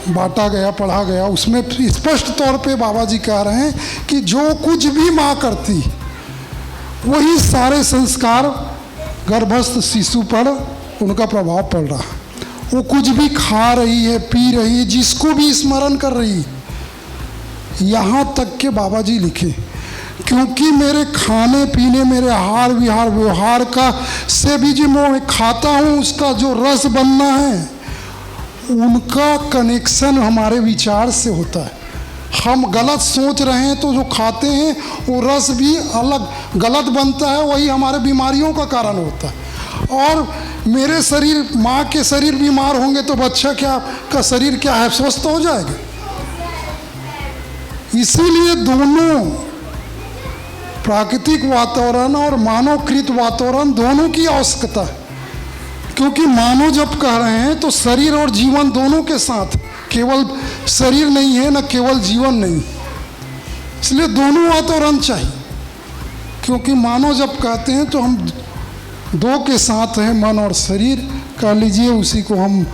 बांटा गया, पढ़ा गया, उसमें स्पष्ट तौर पे बाबा जी कह रहे हैं कि जो कुछ भी माँ करती वही सारे संस्कार गर्भस्थ शिशु पर उनका प्रभाव पड़ रहा। वो कुछ भी खा रही है, पी रही है, जिसको भी स्मरण कर रही है, यहाँ तक के बाबा जी लिखे क्योंकि मेरे खाने पीने, मेरे आहार विहार व्यवहार का से भी जो मैं खाता हूँ उसका जो रस बनना है, उनका कनेक्शन हमारे विचार से होता है। हम गलत सोच रहे हैं तो जो खाते हैं वो रस भी अलग गलत बनता है, वही हमारे बीमारियों का कारण होता है। और मेरे शरीर, माँ के शरीर बीमार होंगे तो बच्चा क्या का शरीर क्या है, स्वस्थ हो जाएगा। इसीलिए दोनों प्राकृतिक वातावरण और मानवकृत वातावरण दोनों की आवश्यकता है। क्योंकि मानव जब कह रहे हैं तो शरीर और जीवन दोनों के साथ, केवल शरीर नहीं है, न केवल जीवन नहीं, इसलिए दोनों वातावरण चाहिए। क्योंकि मानव जब कहते हैं तो हम दो के साथ हैं, मन और शरीर कह लीजिए, उसी को हम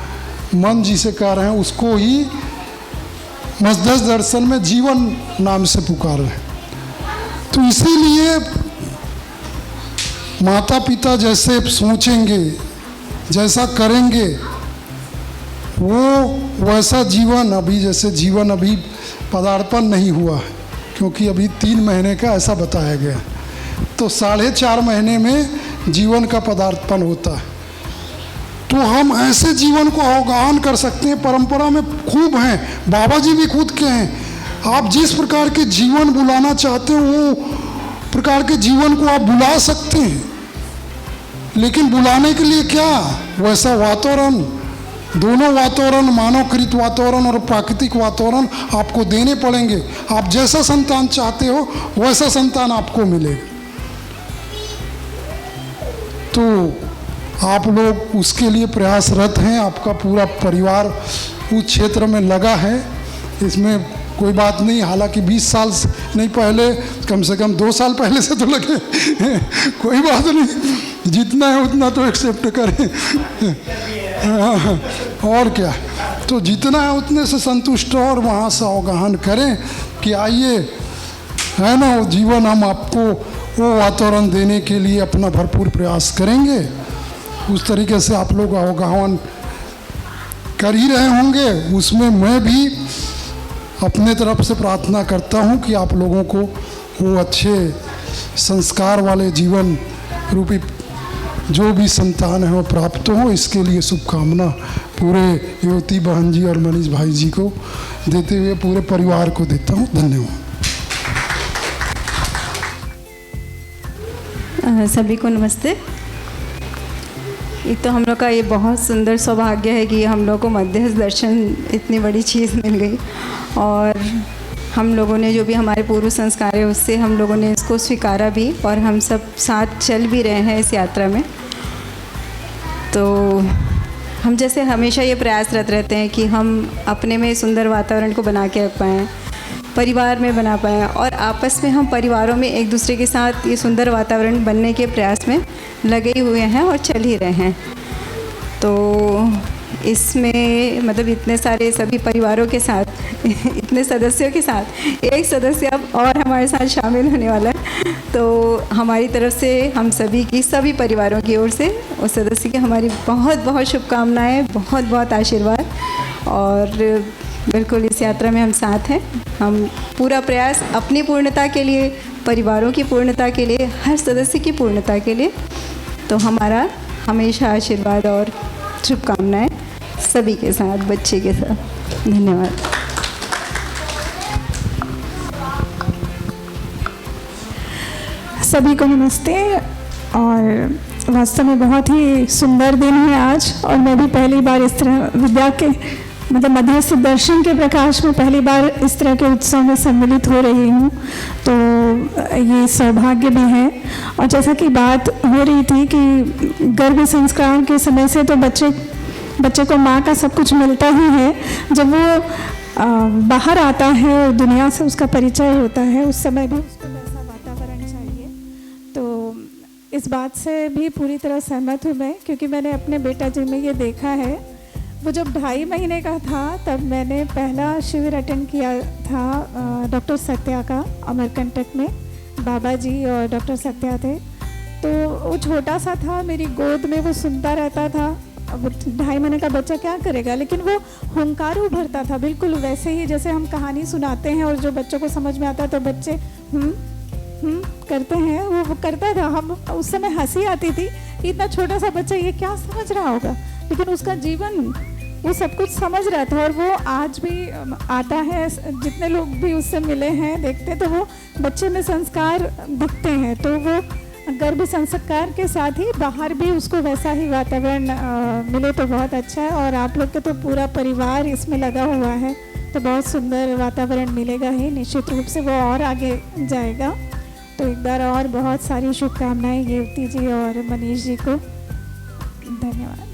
मन जिसे कह रहे हैं उसको ही मजदस दर्शन में जीवन नाम से पुकार रहे हैं। तो इसीलिए माता पिता जैसे सोचेंगे, जैसा करेंगे, वो वैसा जीवन, अभी जैसे जीवन अभी पदार्पण नहीं हुआ है क्योंकि अभी 3 महीने का ऐसा बताया गया, तो 4.5 महीने में जीवन का पदार्पण होता है। तो हम ऐसे जीवन को अवगाहन कर सकते हैं, परंपरा में खूब हैं, बाबा जी भी खुद के हैं। आप जिस प्रकार के जीवन बुलाना चाहते हो वो प्रकार के जीवन को आप बुला सकते हैं, लेकिन बुलाने के लिए क्या, वैसा वातावरण, दोनों वातावरण, मानवकृत वातावरण और प्राकृतिक वातावरण आपको देने पड़ेंगे। आप जैसा संतान चाहते हो वैसा संतान आपको मिलेगा। तो आप लोग उसके लिए प्रयासरत हैं, आपका पूरा परिवार उस क्षेत्र में लगा है, इसमें कोई बात नहीं। हालांकि 20 साल नहीं पहले, कम से कम 2 साल पहले से तो लगे कोई बात नहीं, जितना है उतना तो एक्सेप्ट करें और क्या। तो जितना है उतने से संतुष्ट हो और वहाँ से अवगाहन करें कि आइए, है ना, वो जीवन हम आपको वो वातावरण देने के लिए अपना भरपूर प्रयास करेंगे। उस तरीके से आप लोग अवगाहन कर ही रहे होंगे। उसमें मैं भी अपने तरफ से प्रार्थना करता हूँ कि आप लोगों को वो अच्छे संस्कार वाले जीवन रूपी जो भी संतान है वो प्राप्त हो, इसके लिए शुभकामना पूरे युवती बहन जी और मनीष भाई जी को देते हुए पूरे परिवार को देता हूँ। धन्यवाद। सभी को नमस्ते। एक तो हम लोग का ये बहुत सुंदर सौभाग्य है कि हम लोग को मध्यस्थ दर्शन इतनी बड़ी चीज़ मिल गई, और हम लोगों ने जो भी हमारे पूर्व संस्कार है उससे हम लोगों ने इसको स्वीकारा भी, और हम सब साथ चल भी रहे हैं इस यात्रा में। तो हम जैसे हमेशा ये प्रयासरत रहते हैं कि हम अपने में सुंदर वातावरण को बना के रख पाएँ, परिवार में बना पाएँ, और आपस में हम परिवारों में एक दूसरे के साथ ये सुंदर वातावरण बनने के प्रयास में लगे हुए हैं और चल ही रहे हैं। तो इसमें मतलब इतने सारे सभी परिवारों के साथ इतने सदस्यों के साथ एक सदस्य अब और हमारे साथ शामिल होने वाला है, तो हमारी तरफ से हम सभी की, सभी परिवारों की ओर से उस सदस्य की हमारी बहुत बहुत शुभकामनाएं, बहुत बहुत आशीर्वाद। और बिल्कुल इस यात्रा में हम साथ हैं। हम पूरा प्रयास अपनी पूर्णता के लिए, परिवारों की पूर्णता के लिए, हर सदस्य की पूर्णता के लिए, तो हमारा हमेशा आशीर्वाद और शुभकामनाएं सभी के साथ, बच्चे के साथ। धन्यवाद। सभी को नमस्ते। और वास्तव में बहुत ही सुंदर दिन है आज, और मैं भी पहली बार इस तरह विद्या के मतलब मध्यस्थ दर्शन के प्रकाश में पहली बार इस तरह के उत्सव में सम्मिलित हो रही हूँ, तो ये सौभाग्य भी है। और जैसा कि बात हो रही थी कि गर्भ संस्कार के समय से तो बच्चे को माँ का सब कुछ मिलता ही है। जब वो बाहर आता है और दुनिया से उसका परिचय होता है, उस समय भी उसको वैसा वातावरण चाहिए। तो इस बात से भी पूरी तरह सहमत हूँ मैं, क्योंकि मैंने अपने बेटा जी में ये देखा है। वो जब 2.5 महीने का था तब मैंने पहला शिविर अटेंड किया था डॉक्टर सत्या का, अमरकंटक में बाबा जी और डॉक्टर सत्या थे। तो वो छोटा सा था, मेरी गोद में वो सुनता रहता था। अब 2.5 महीने का बच्चा क्या करेगा, लेकिन वो हुंकार उभरता था बिल्कुल वैसे ही जैसे हम कहानी सुनाते हैं और जो बच्चों को समझ में आता है तो बच्चे करते हैं, वो करता था। हम उस समय हंसी आती थी, इतना छोटा सा बच्चा ये क्या समझ रहा होगा, लेकिन उसका जीवन वो सब कुछ समझ रहा था। और वो आज भी आता है, जितने लोग भी उससे मिले हैं देखते तो वो बच्चे में संस्कार दिखते हैं। तो वो गर्भ संस्कार के साथ ही बाहर भी उसको वैसा ही वातावरण मिले तो बहुत अच्छा है। और आप लोग के तो पूरा परिवार इसमें लगा हुआ है, तो बहुत सुंदर वातावरण मिलेगा ही, निश्चित रूप से वो और आगे जाएगा। तो एक बार और बहुत सारी शुभकामनाएं युवती जी और मनीष जी को, धन्यवाद।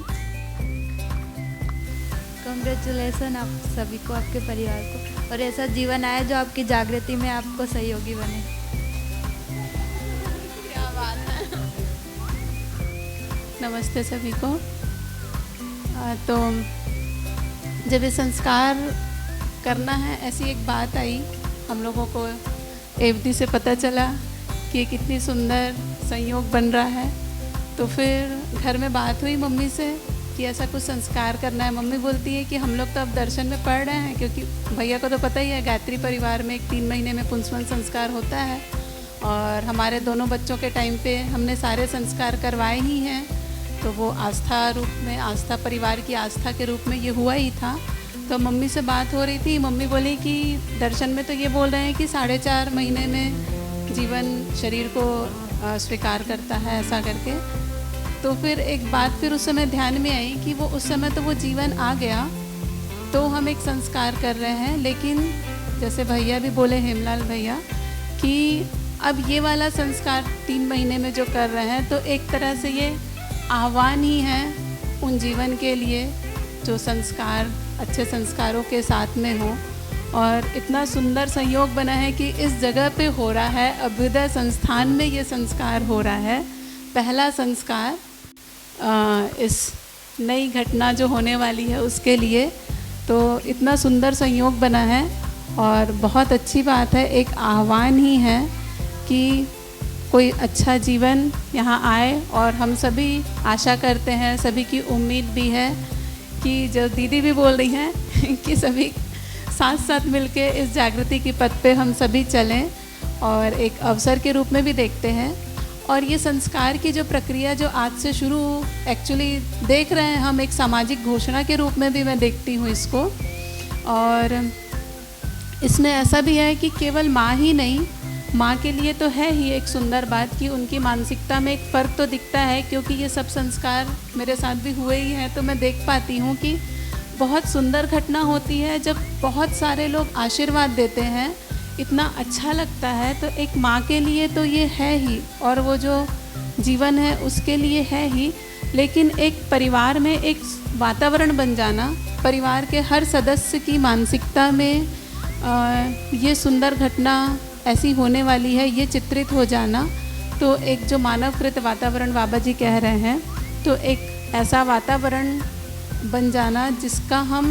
कांग्रेचुलेसन आप सभी को, आपके परिवार को, और ऐसा जीवन आए जो आपकी जागृति में आपको सहयोगी बने। क्या बात है। नमस्ते सभी को। तो जब ये संस्कार करना है, ऐसी एक बात आई हम लोगों को, एवती से पता चला कि ये कितनी सुंदर संयोग बन रहा है। तो फिर घर में बात हुई मम्मी से कि ऐसा कुछ संस्कार करना है। मम्मी बोलती है कि हम लोग तो अब दर्शन में पढ़ रहे हैं, क्योंकि भैया को तो पता ही है गायत्री परिवार में 3 महीने में पुंसवन संस्कार होता है, और हमारे दोनों बच्चों के टाइम पे हमने सारे संस्कार करवाए ही हैं। तो वो आस्था रूप में, आस्था परिवार की आस्था के रूप में ये हुआ ही था। तो मम्मी से बात हो रही थी, मम्मी बोली कि दर्शन में तो ये बोल रहे हैं कि 4.5 महीने में जीवन शरीर को स्वीकार करता है, ऐसा करके। तो फिर एक बात फिर उस समय ध्यान में आई कि वो उस समय तो वो जीवन आ गया, तो हम एक संस्कार कर रहे हैं। लेकिन जैसे भैया भी बोले, हेमलाल भैया, कि अब ये वाला संस्कार 3 महीने में जो कर रहे हैं, तो एक तरह से ये आह्वान ही है उन जीवन के लिए जो संस्कार अच्छे संस्कारों के साथ में हो। और इतना सुंदर संयोग बना है कि इस जगह पे हो रहा है, अभ्युदय संस्थान में ये संस्कार हो रहा है, पहला संस्कार इस नई घटना जो होने वाली है उसके लिए। तो इतना सुंदर संयोग बना है और बहुत अच्छी बात है, एक आह्वान ही है कि कोई अच्छा जीवन यहाँ आए। और हम सभी आशा करते हैं, सभी की उम्मीद भी है कि जो दीदी भी बोल रही हैं कि सभी साथ साथ मिलके इस जागृति की पथ पे हम सभी चलें और एक अवसर के रूप में भी देखते हैं। और ये संस्कार की जो प्रक्रिया जो आज से शुरू एक्चुअली देख रहे हैं हम, एक सामाजिक घोषणा के रूप में भी मैं देखती हूँ इसको। और इसमें ऐसा भी है कि केवल माँ ही नहीं, माँ के लिए तो है ही एक सुंदर बात कि उनकी मानसिकता में एक फ़र्क तो दिखता है, क्योंकि ये सब संस्कार मेरे साथ भी हुए ही हैं। तो मैं देख पाती हूँ कि बहुत सुंदर घटना होती है जब बहुत सारे लोग आशीर्वाद देते हैं, इतना अच्छा लगता है। तो एक माँ के लिए तो ये है ही, और वो जो जीवन है उसके लिए है ही। लेकिन एक परिवार में एक वातावरण बन जाना, परिवार के हर सदस्य की मानसिकता में ये सुंदर घटना ऐसी होने वाली है, ये चित्रित हो जाना, तो एक जो मानवकृत वातावरण बाबा जी कह रहे हैं, तो एक ऐसा वातावरण बन जाना जिसका हम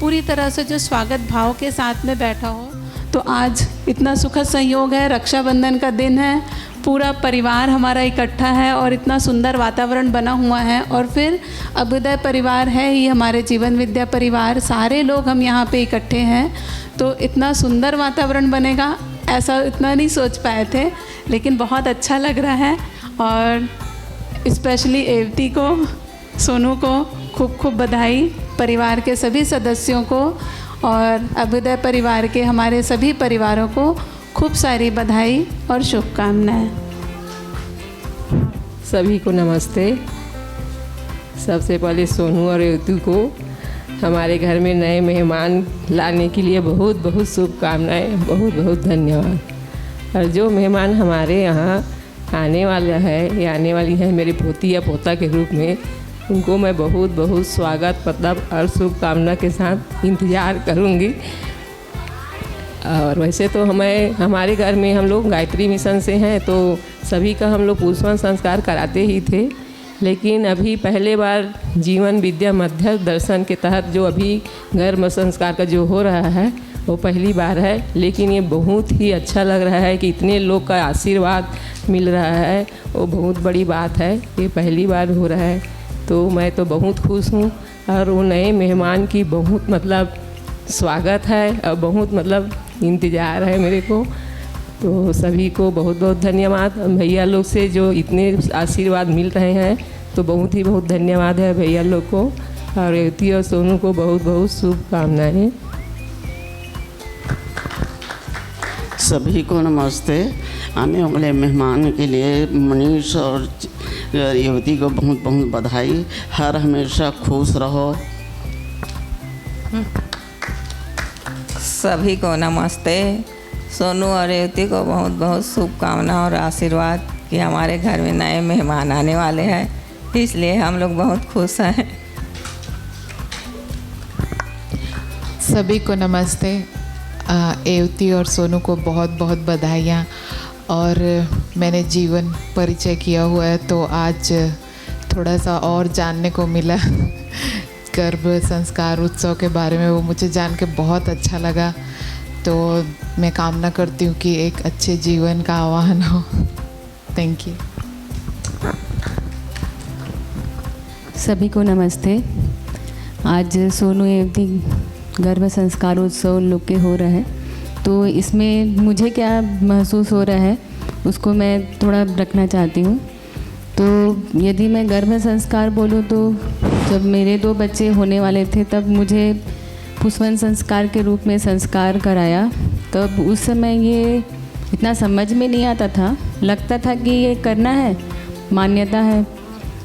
पूरी तरह से जो स्वागत भाव के साथ में बैठा हो। तो आज इतना सुखद संयोग है, रक्षाबंधन का दिन है, पूरा परिवार हमारा इकट्ठा है और इतना सुंदर वातावरण बना हुआ है। और फिर अभ्युदय परिवार है ही, हमारे जीवन विद्या परिवार, सारे लोग हम यहाँ पे इकट्ठे हैं, तो इतना सुंदर वातावरण बनेगा ऐसा इतना नहीं सोच पाए थे, लेकिन बहुत अच्छा लग रहा है। और स्पेशली एवती को, सोनू को खूब खूब बधाई, परिवार के सभी सदस्यों को और अभ्युदय परिवार के हमारे सभी परिवारों को खूब सारी बधाई और शुभकामनाएं। सभी को नमस्ते। सबसे पहले सोनू और एवती को हमारे घर में नए मेहमान लाने के लिए बहुत बहुत शुभकामनाएं, बहुत बहुत धन्यवाद। और जो मेहमान हमारे यहाँ आने वाला है या आने वाली है मेरी पोती या पोता के रूप में, उनको मैं बहुत बहुत स्वागत मतलब और शुभकामना के साथ इंतज़ार करूँगी। और वैसे तो हमारे घर में हम लोग गायत्री मिशन से हैं, तो सभी का हम लोग पुष्पन संस्कार कराते ही थे, लेकिन अभी पहले बार जीवन विद्या मध्यस्थ दर्शन के तहत जो अभी गर्भ संस्कार का जो हो रहा है वो पहली बार है। लेकिन ये बहुत ही अच्छा लग रहा है कि इतने लोग का आशीर्वाद मिल रहा है, वो बहुत बड़ी बात है। ये पहली बार हो रहा है, तो मैं तो बहुत खुश हूँ। और वो नए मेहमान की बहुत मतलब स्वागत है और बहुत मतलब इंतज़ार है मेरे को। तो सभी को बहुत बहुत धन्यवाद। भैया लोग से जो इतने आशीर्वाद मिल रहे हैं, तो बहुत ही बहुत धन्यवाद है भैया लोग को। और रेवती और सोनू को बहुत बहुत शुभकामनाएँ। सभी को नमस्ते। आने वाले मेहमान के लिए मनीष और युवती को बहुत बहुत बधाई। हर हमेशा खुश रहो। सभी को नमस्ते। सोनू और रेवती को बहुत बहुत शुभकामना और आशीर्वाद कि हमारे घर में नए मेहमान आने वाले हैं, इसलिए हम लोग बहुत खुश हैं। सभी को नमस्ते। रेवती और सोनू को बहुत बहुत बधाइयाँ। और मैंने जीवन परिचय किया हुआ है, तो आज थोड़ा सा और जानने को मिला गर्भ संस्कार उत्सव के बारे में, वो मुझे जान के बहुत अच्छा लगा। तो मैं कामना करती हूँ कि एक अच्छे जीवन का आह्वान हो। Thank you. सभी को नमस्ते। आज सोनू रेवती गर्भ संस्कार उत्सव उन लोग के हो रहा है, तो इसमें मुझे क्या महसूस हो रहा है उसको मैं थोड़ा रखना चाहती हूँ। तो यदि मैं गर्भ संस्कार बोलूँ, तो जब मेरे 2 बच्चे होने वाले थे तब मुझे पुष्पन संस्कार के रूप में संस्कार कराया। तब उस समय ये इतना समझ में नहीं आता था, लगता था कि ये करना है, मान्यता है।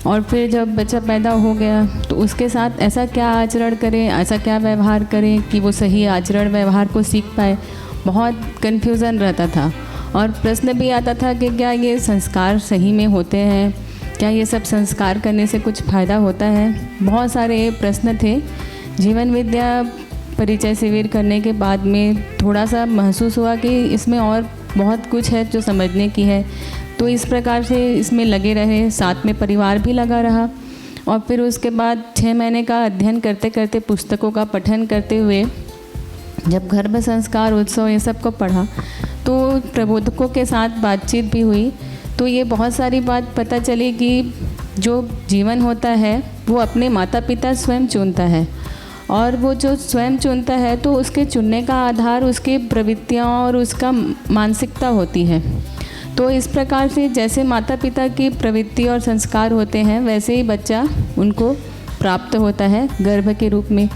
और फिर जब बच्चा पैदा हो गया तो उसके साथ ऐसा क्या आचरण करें, ऐसा क्या व्यवहार करें कि वो सही आचरण व्यवहार को सीख पाए, बहुत कन्फ्यूज़न रहता था। और प्रश्न भी आता था कि क्या ये संस्कार सही में होते हैं, क्या ये सब संस्कार करने से कुछ फ़ायदा होता है। बहुत सारे प्रश्न थे। जीवन विद्या परिचय शिविर करने के बाद में थोड़ा सा महसूस हुआ कि इसमें और बहुत कुछ है जो समझने की है। तो इस प्रकार से इसमें लगे रहे, साथ में परिवार भी लगा रहा। और फिर उसके बाद 6 महीने का अध्ययन करते करते, पुस्तकों का पठन करते हुए जब गर्भ संस्कार उत्सव ये सब को पढ़ा, तो प्रबोधकों के साथ बातचीत भी हुई। तो ये बहुत सारी बात पता चली कि जो जीवन होता है वो अपने माता पिता स्वयं चुनता है, और वो जो स्वयं चुनता है तो उसके चुनने का आधार उसकी प्रवृत्तियाँ और उसका मानसिकता होती है। तो इस प्रकार से जैसे माता पिता की प्रवृत्ति और संस्कार होते हैं, वैसे ही बच्चा उनको प्राप्त होता है गर्भ के रूप में।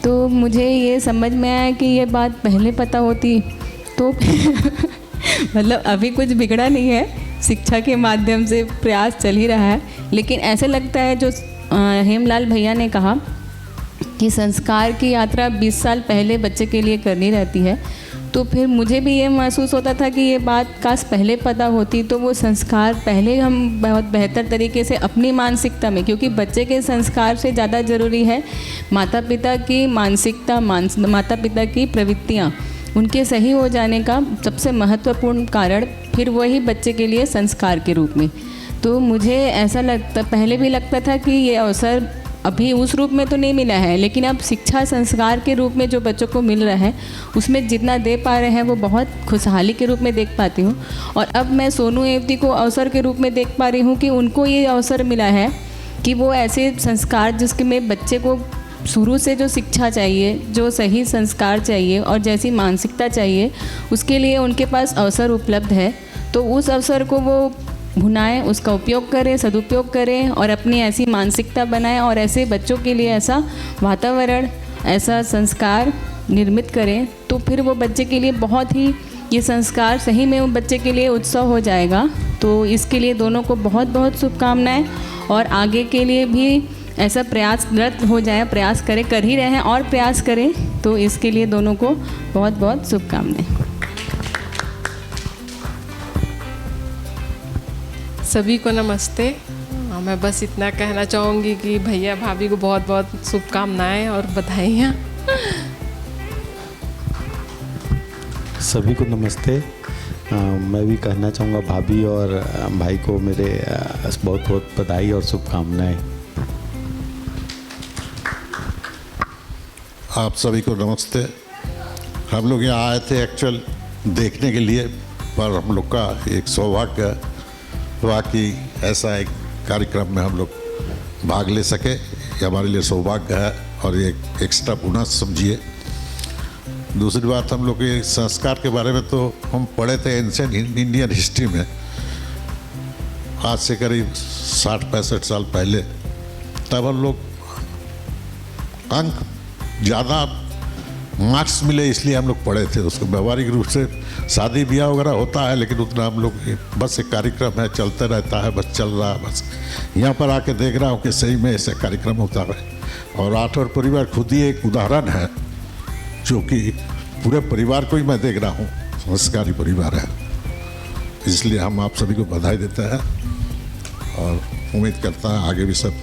तो मुझे ये समझ में आया कि ये बात पहले पता होती तो मतलब अभी कुछ बिगड़ा नहीं है, शिक्षा के माध्यम से प्रयास चल ही रहा है। लेकिन ऐसे लगता है जो हेमलाल भैया ने कहा कि संस्कार की यात्रा 20 साल पहले बच्चे के लिए करनी रहती है, तो फिर मुझे भी ये महसूस होता था कि ये बात काश पहले पता होती, तो वो संस्कार पहले हम बहुत बेहतर तरीके से अपनी मानसिकता में, क्योंकि बच्चे के संस्कार से ज़्यादा ज़रूरी है माता पिता की मानसिकता, माता पिता की प्रवृत्तियाँ, उनके सही हो जाने का सबसे महत्वपूर्ण कारण फिर वही बच्चे के लिए संस्कार के रूप में। तो मुझे ऐसा लगता, पहले भी लगता था कि ये अवसर अभी उस रूप में तो नहीं मिला है, लेकिन अब शिक्षा संस्कार के रूप में जो बच्चों को मिल रहा है उसमें जितना दे पा रहे हैं वो बहुत खुशहाली के रूप में देख पाती हूँ। और अब मैं सोनू रेवती को अवसर के रूप में देख पा रही हूँ कि उनको ये अवसर मिला है कि वो ऐसे संस्कार जिसके में बच्चे को शुरू से जो शिक्षा चाहिए, जो सही संस्कार चाहिए और जैसी मानसिकता चाहिए, उसके लिए उनके पास अवसर उपलब्ध है। तो उस अवसर को वो भुनाएं, उसका उपयोग करें, सदुपयोग करें और अपनी ऐसी मानसिकता बनाएं और ऐसे बच्चों के लिए ऐसा वातावरण, ऐसा संस्कार निर्मित करें, तो फिर वो बच्चे के लिए बहुत ही ये संस्कार सही में वो बच्चे के लिए उत्सव हो जाएगा। तो इसके लिए दोनों को बहुत बहुत शुभकामनाएं और आगे के लिए भी ऐसा प्रयासरत हो जाए, प्रयास करें, कर ही रहे हैं और प्रयास करें, तो इसके लिए दोनों को बहुत बहुत शुभकामनाएं। सभी को नमस्ते। मैं बस इतना कहना चाहूँगी कि भैया भाभी को बहुत बहुत शुभकामनाएं और बधाइयाँ। सभी को नमस्ते। मैं भी कहना चाहूँगा भाभी और भाई को मेरे बहुत बहुत बधाई और शुभकामनाएं। आप सभी को नमस्ते। हम लोग यहाँ आए थे एक्चुअल देखने के लिए, पर हम लोग का एक सौभाग्य हुआ कि ऐसा एक कार्यक्रम में हम लोग भाग ले सके। ये हमारे लिए सौभाग्य है और ये एक्स्ट्रा बोनस समझिए। दूसरी बात, हम लोग के संस्कार के बारे में तो हम पढ़े थे एंशिएंट इंडियन हिस्ट्री में, आज से करीब 60-65 साल पहले। तब हम लोग अंक ज़्यादा मार्क्स मिले इसलिए हम लोग पढ़े थे उसको। व्यवहारिक रूप से शादी ब्याह वगैरह होता है, लेकिन उतना हम लोग बस एक कार्यक्रम है, चलते रहता है, बस चल रहा है। बस यहाँ पर आके देख रहा हूँ कि सही में ऐसे कार्यक्रम होता है। और आठवार परिवार खुद ही एक उदाहरण है, जो कि पूरे परिवार को ही मैं देख रहा हूँ संस्कारी परिवार है। इसलिए हम आप सभी को बधाई देते हैं और उम्मीद करता है आगे भी सब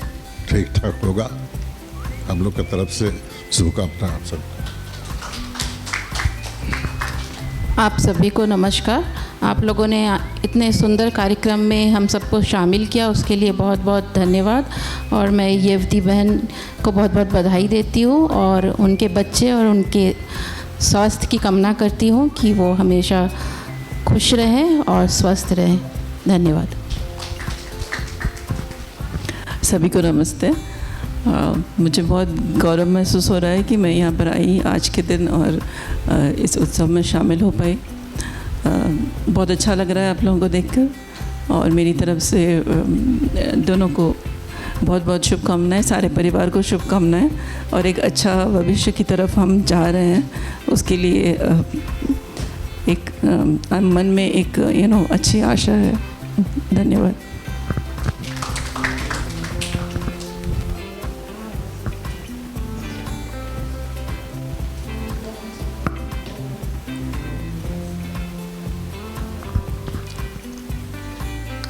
ठीक ठाक होगा। हम लोग की तरफ से शुभकामनाएं आप सब। आप सभी को नमस्कार। आप लोगों ने इतने सुंदर कार्यक्रम में हम सबको शामिल किया, उसके लिए बहुत बहुत धन्यवाद। और मैं युवती बहन को बहुत बहुत बधाई देती हूँ और उनके बच्चे और उनके स्वास्थ्य की कामना करती हूँ कि वो हमेशा खुश रहें और स्वस्थ रहें। धन्यवाद। सभी को नमस्ते। मुझे बहुत गौरव महसूस हो रहा है कि मैं यहाँ पर आई आज के दिन और इस उत्सव में शामिल हो पाई। बहुत अच्छा लग रहा है आप लोगों को देखकर और मेरी तरफ से दोनों को बहुत बहुत शुभकामनाएं, सारे परिवार को शुभकामनाएं और एक अच्छा भविष्य की तरफ हम जा रहे हैं। उसके लिए एक मन में एक अच्छी आशा है। धन्यवाद।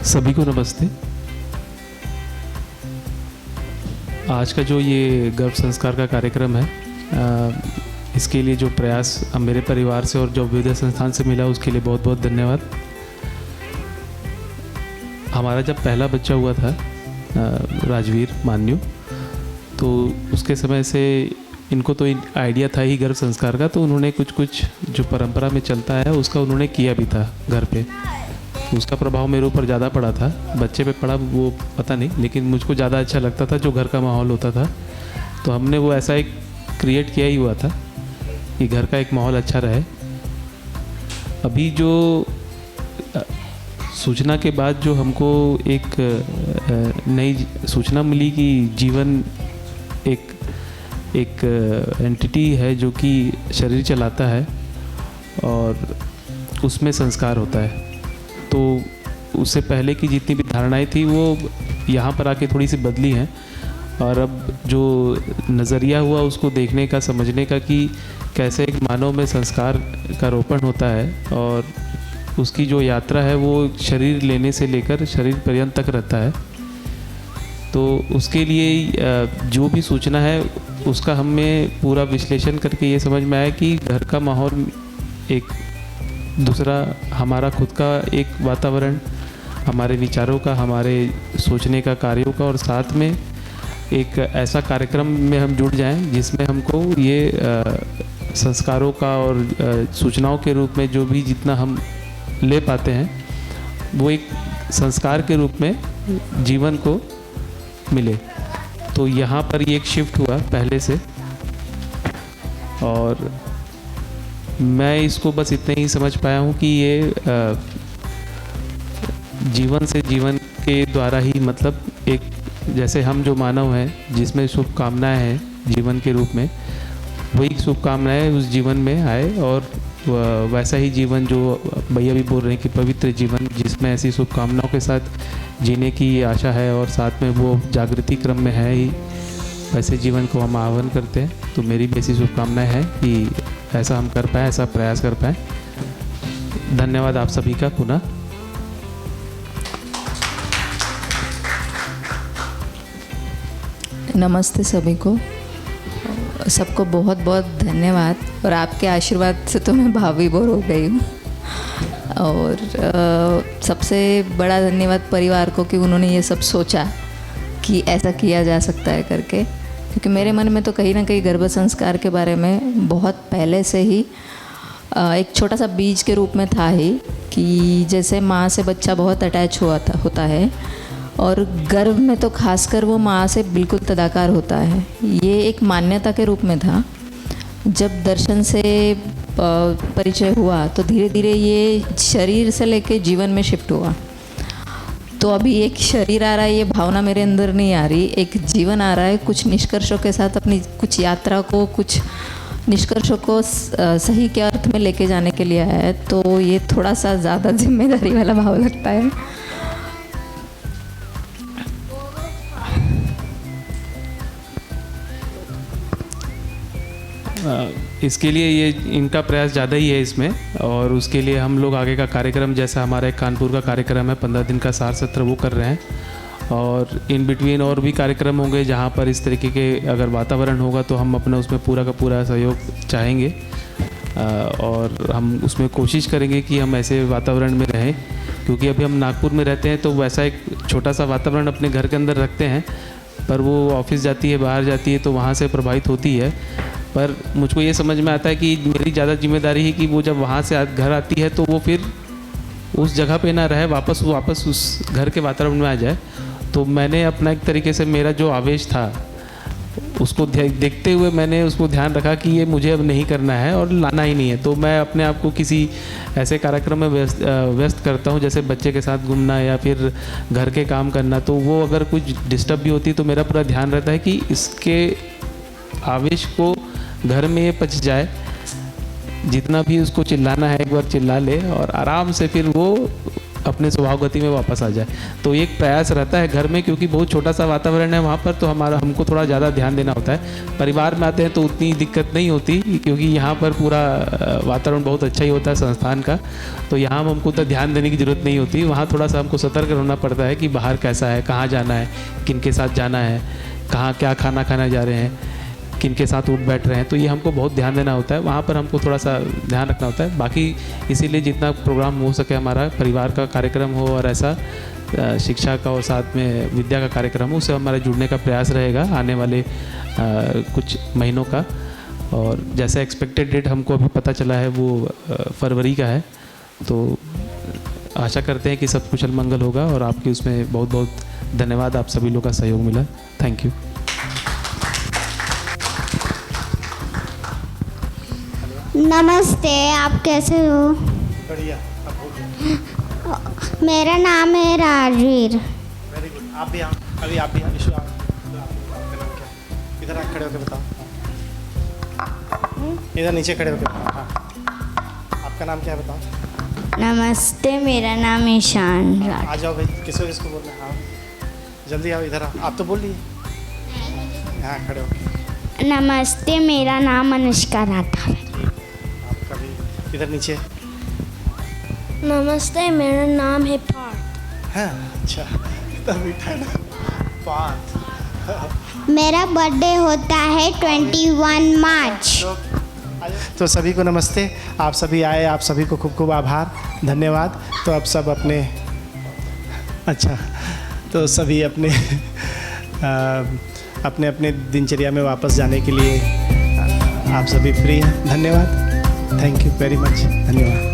सभी को नमस्ते। आज का जो ये गर्भ संस्कार का कार्यक्रम है, इसके लिए जो प्रयास मेरे परिवार से और जो विद्या संस्थान से मिला उसके लिए बहुत बहुत धन्यवाद। हमारा जब पहला बच्चा हुआ था राजवीर मान्यू, तो उसके समय से इनको तो आइडिया था ही गर्भ संस्कार का, तो उन्होंने कुछ जो परंपरा में चलता है उसका उन्होंने किया भी था घर पे। उसका प्रभाव मेरे ऊपर ज़्यादा पड़ा था, बच्चे पे पड़ा वो पता नहीं, लेकिन मुझको ज़्यादा अच्छा लगता था जो घर का माहौल होता था। तो हमने वो ऐसा एक क्रिएट किया ही हुआ था कि घर का एक माहौल अच्छा रहे। अभी जो सूचना के बाद जो हमको एक नई सूचना मिली कि जीवन एक एंटिटी है जो कि शरीर चलाता है और उसमें संस्कार होता है, तो उससे पहले की जितनी भी धारणाएं थी वो यहाँ पर आके थोड़ी सी बदली हैं। और अब जो नज़रिया हुआ उसको देखने का, समझने का कि कैसे एक मानव में संस्कार का रोपण होता है और उसकी जो यात्रा है वो शरीर लेने से लेकर शरीर पर्यंत तक रहता है। तो उसके लिए जो भी सूचना है उसका हमें पूरा विश्लेषण करके ये समझ में आया कि घर का माहौल एक दूसरा, हमारा खुद का एक वातावरण, हमारे विचारों का, हमारे सोचने का, कार्यों का, और साथ में एक ऐसा कार्यक्रम में हम जुड़ जाएं जिसमें हमको ये संस्कारों का और सूचनाओं के रूप में जो भी जितना हम ले पाते हैं वो एक संस्कार के रूप में जीवन को मिले। तो यहाँ पर ये एक शिफ्ट हुआ पहले से, और मैं इसको बस इतने ही समझ पाया हूँ कि ये जीवन से जीवन के द्वारा ही, मतलब एक जैसे हम जो मानव हैं जिसमें शुभकामनाएं हैं जीवन के रूप में, वही शुभकामनाएं उस जीवन में आए और वैसा ही जीवन जो भैया भी बोल रहे हैं कि पवित्र जीवन, जिसमें ऐसी शुभकामनाओं के साथ जीने की आशा है और साथ में वो जागृति क्रम में है ही, वैसे जीवन को हम आह्वान करते हैं। तो मेरी भी ऐसी शुभकामनाएं हैं कि ऐसा हम कर पाएँ, ऐसा प्रयास कर पाएँ। धन्यवाद आप सभी का पुनः। नमस्ते सभी को, सबको बहुत बहुत धन्यवाद। और आपके आशीर्वाद से तो मैं भावी बोर हो गई हूँ। और सबसे बड़ा धन्यवाद परिवार को कि उन्होंने ये सब सोचा कि ऐसा किया जा सकता है करके, क्योंकि मेरे मन में तो कहीं ना कहीं गर्भ संस्कार के बारे में बहुत पहले से ही एक छोटा सा बीज के रूप में था ही, कि जैसे माँ से बच्चा बहुत अटैच होता है और गर्भ में तो खासकर वो माँ से बिल्कुल तदाकार होता है। ये एक मान्यता के रूप में था। जब दर्शन से परिचय हुआ तो धीरे धीरे ये शरीर से लेके जीवन में शिफ्ट हुआ। तो अभी एक शरीर आ रहा है, ये भावना मेरे अंदर नहीं आ रही, एक जीवन आ रहा है। कुछ निष्कर्षों के साथ अपनी कुछ यात्रा को, कुछ निष्कर्षों को सही के अर्थ में लेके जाने के लिए आया है। तो ये थोड़ा सा ज़्यादा जिम्मेदारी वाला भाव लगता है। इसके लिए ये इनका प्रयास ज़्यादा ही है इसमें, और उसके लिए हम लोग आगे का कार्यक्रम, जैसा हमारा एक कानपुर का कार्यक्रम है 15 दिन का सार सत्र, वो कर रहे हैं। और इन बिटवीन और भी कार्यक्रम होंगे जहाँ पर इस तरीके के अगर वातावरण होगा तो हम अपना उसमें पूरा का पूरा सहयोग चाहेंगे। और हम उसमें कोशिश करेंगे कि हम ऐसे वातावरण में रहें, क्योंकि अभी हम नागपुर में रहते हैं तो वैसा एक छोटा सा वातावरण अपने घर के अंदर रखते हैं, पर वो ऑफिस जाती है, बाहर जाती है तो वहाँ से प्रभावित होती है। पर मुझको ये समझ में आता है कि मेरी ज़्यादा जिम्मेदारी है कि वो जब वहाँ से घर आती है तो वो फिर उस जगह पे ना रहे, वापस उस घर के वातावरण में आ जाए। तो मैंने अपना एक तरीके से मेरा जो आवेश था उसको देखते हुए मैंने उसको ध्यान रखा कि ये मुझे अब नहीं करना है और लाना ही नहीं है। तो मैं अपने आप को किसी ऐसे कार्यक्रम में व्यस्त करता हूँ, जैसे बच्चे के साथ घूमना या फिर घर के काम करना। तो वो अगर कुछ डिस्टर्ब भी होती तो मेरा पूरा ध्यान रहता है कि इसके आवेश को घर में पच जाए, जितना भी उसको चिल्लाना है एक बार चिल्ला ले और आराम से फिर वो अपने स्वभाव गति में वापस आ जाए। तो एक प्रयास रहता है घर में, क्योंकि बहुत छोटा सा वातावरण है वहाँ पर, तो हमको थोड़ा ज़्यादा ध्यान देना होता है। परिवार में आते हैं तो उतनी दिक्कत नहीं होती, क्योंकि यहाँ पर पूरा वातावरण बहुत अच्छा ही होता है संस्थान का, तो यहाँ हमको तो ध्यान देने की ज़रूरत नहीं होती। वहाँ थोड़ा सा हमको सतर्क रहना पड़ता है कि बाहर कैसा है, कहाँ जाना है, किन के साथ जाना है, कहाँ क्या खाना खाने जा रहे हैं, किन के साथ उठ बैठ रहे हैं। तो ये हमको बहुत ध्यान देना होता है, वहाँ पर हमको थोड़ा सा ध्यान रखना होता है। बाकी इसीलिए जितना प्रोग्राम हो सके हमारा परिवार का कार्यक्रम हो और ऐसा शिक्षा का और साथ में विद्या का कार्यक्रम हो, उससे हमारा जुड़ने का प्रयास रहेगा आने वाले कुछ महीनों का। और जैसे एक्सपेक्टेड डेट हमको अभी पता चला है वो फरवरी का है, तो आशा करते हैं कि सब कुशल मंगल होगा। और आपकी उसमें बहुत बहुत धन्यवाद, आप सभी लोग का सहयोग मिला। Thank you. नमस्ते, आप कैसे हो? बढ़िया। मेरा नाम है राजवीर। Very good. आप भी अभी आप भी विश्व, आपका नाम क्या है? इधर खड़े होकर बताओ, इधर नीचे खड़े होकर बताओ। हाँ, आपका नाम क्या है बताओ? नमस्ते, मेरा नाम ईशान। आ जाओ भाई, किसको किसको बोलना है? हाँ जल्दी आओ, इधर आओ। आप तो बोल लिए, हाँ खड़े हो। नमस्ते, मेरा नाम अनुष्का राठौर है। आपका भी इधर नीचे। नमस्ते, मेरा नाम है पार्थ। हाँ अच्छा, इतना मीठा है ना पार्थ। मेरा बर्थडे होता है 21 मार्च। तो सभी को नमस्ते, आप सभी आए, आप सभी को खूब खूब आभार, धन्यवाद। तो अब सब अपने अच्छा, तो सभी अपने अपने अपने दिनचर्या में वापस जाने के लिए आप सभी फ्री हैं। धन्यवाद, थैंक यू वेरी मच, धन्यवाद।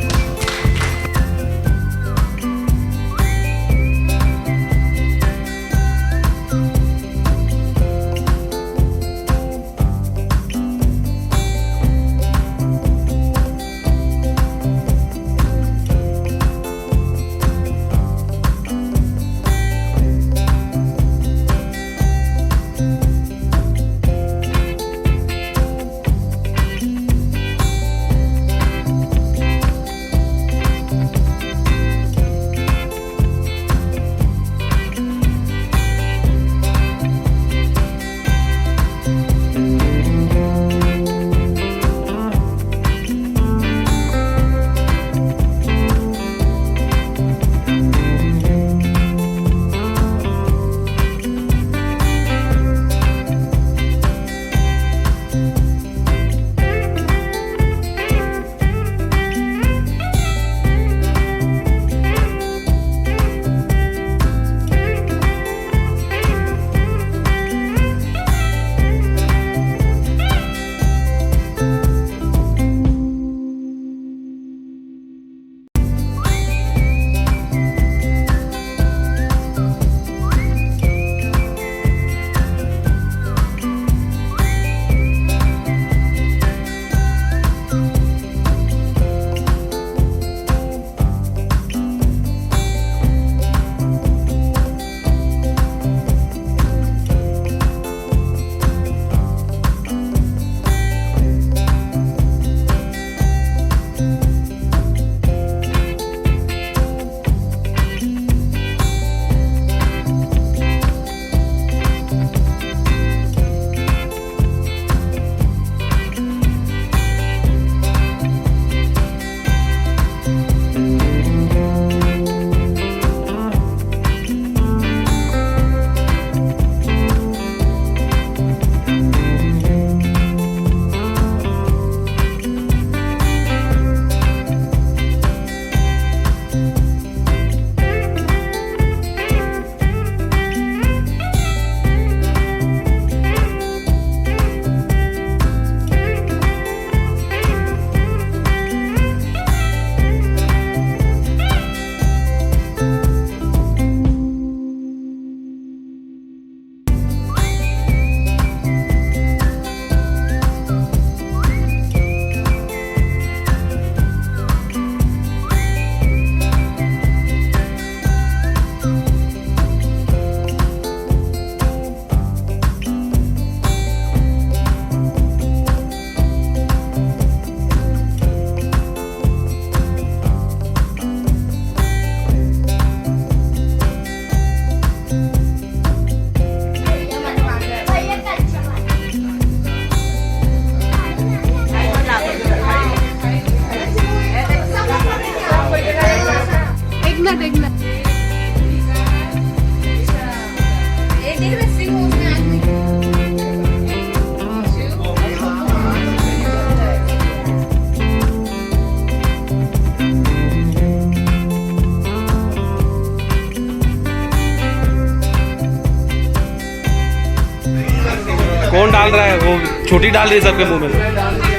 कौन डाल रहा है? वो छोटी डाल रही है सबके मुंह में।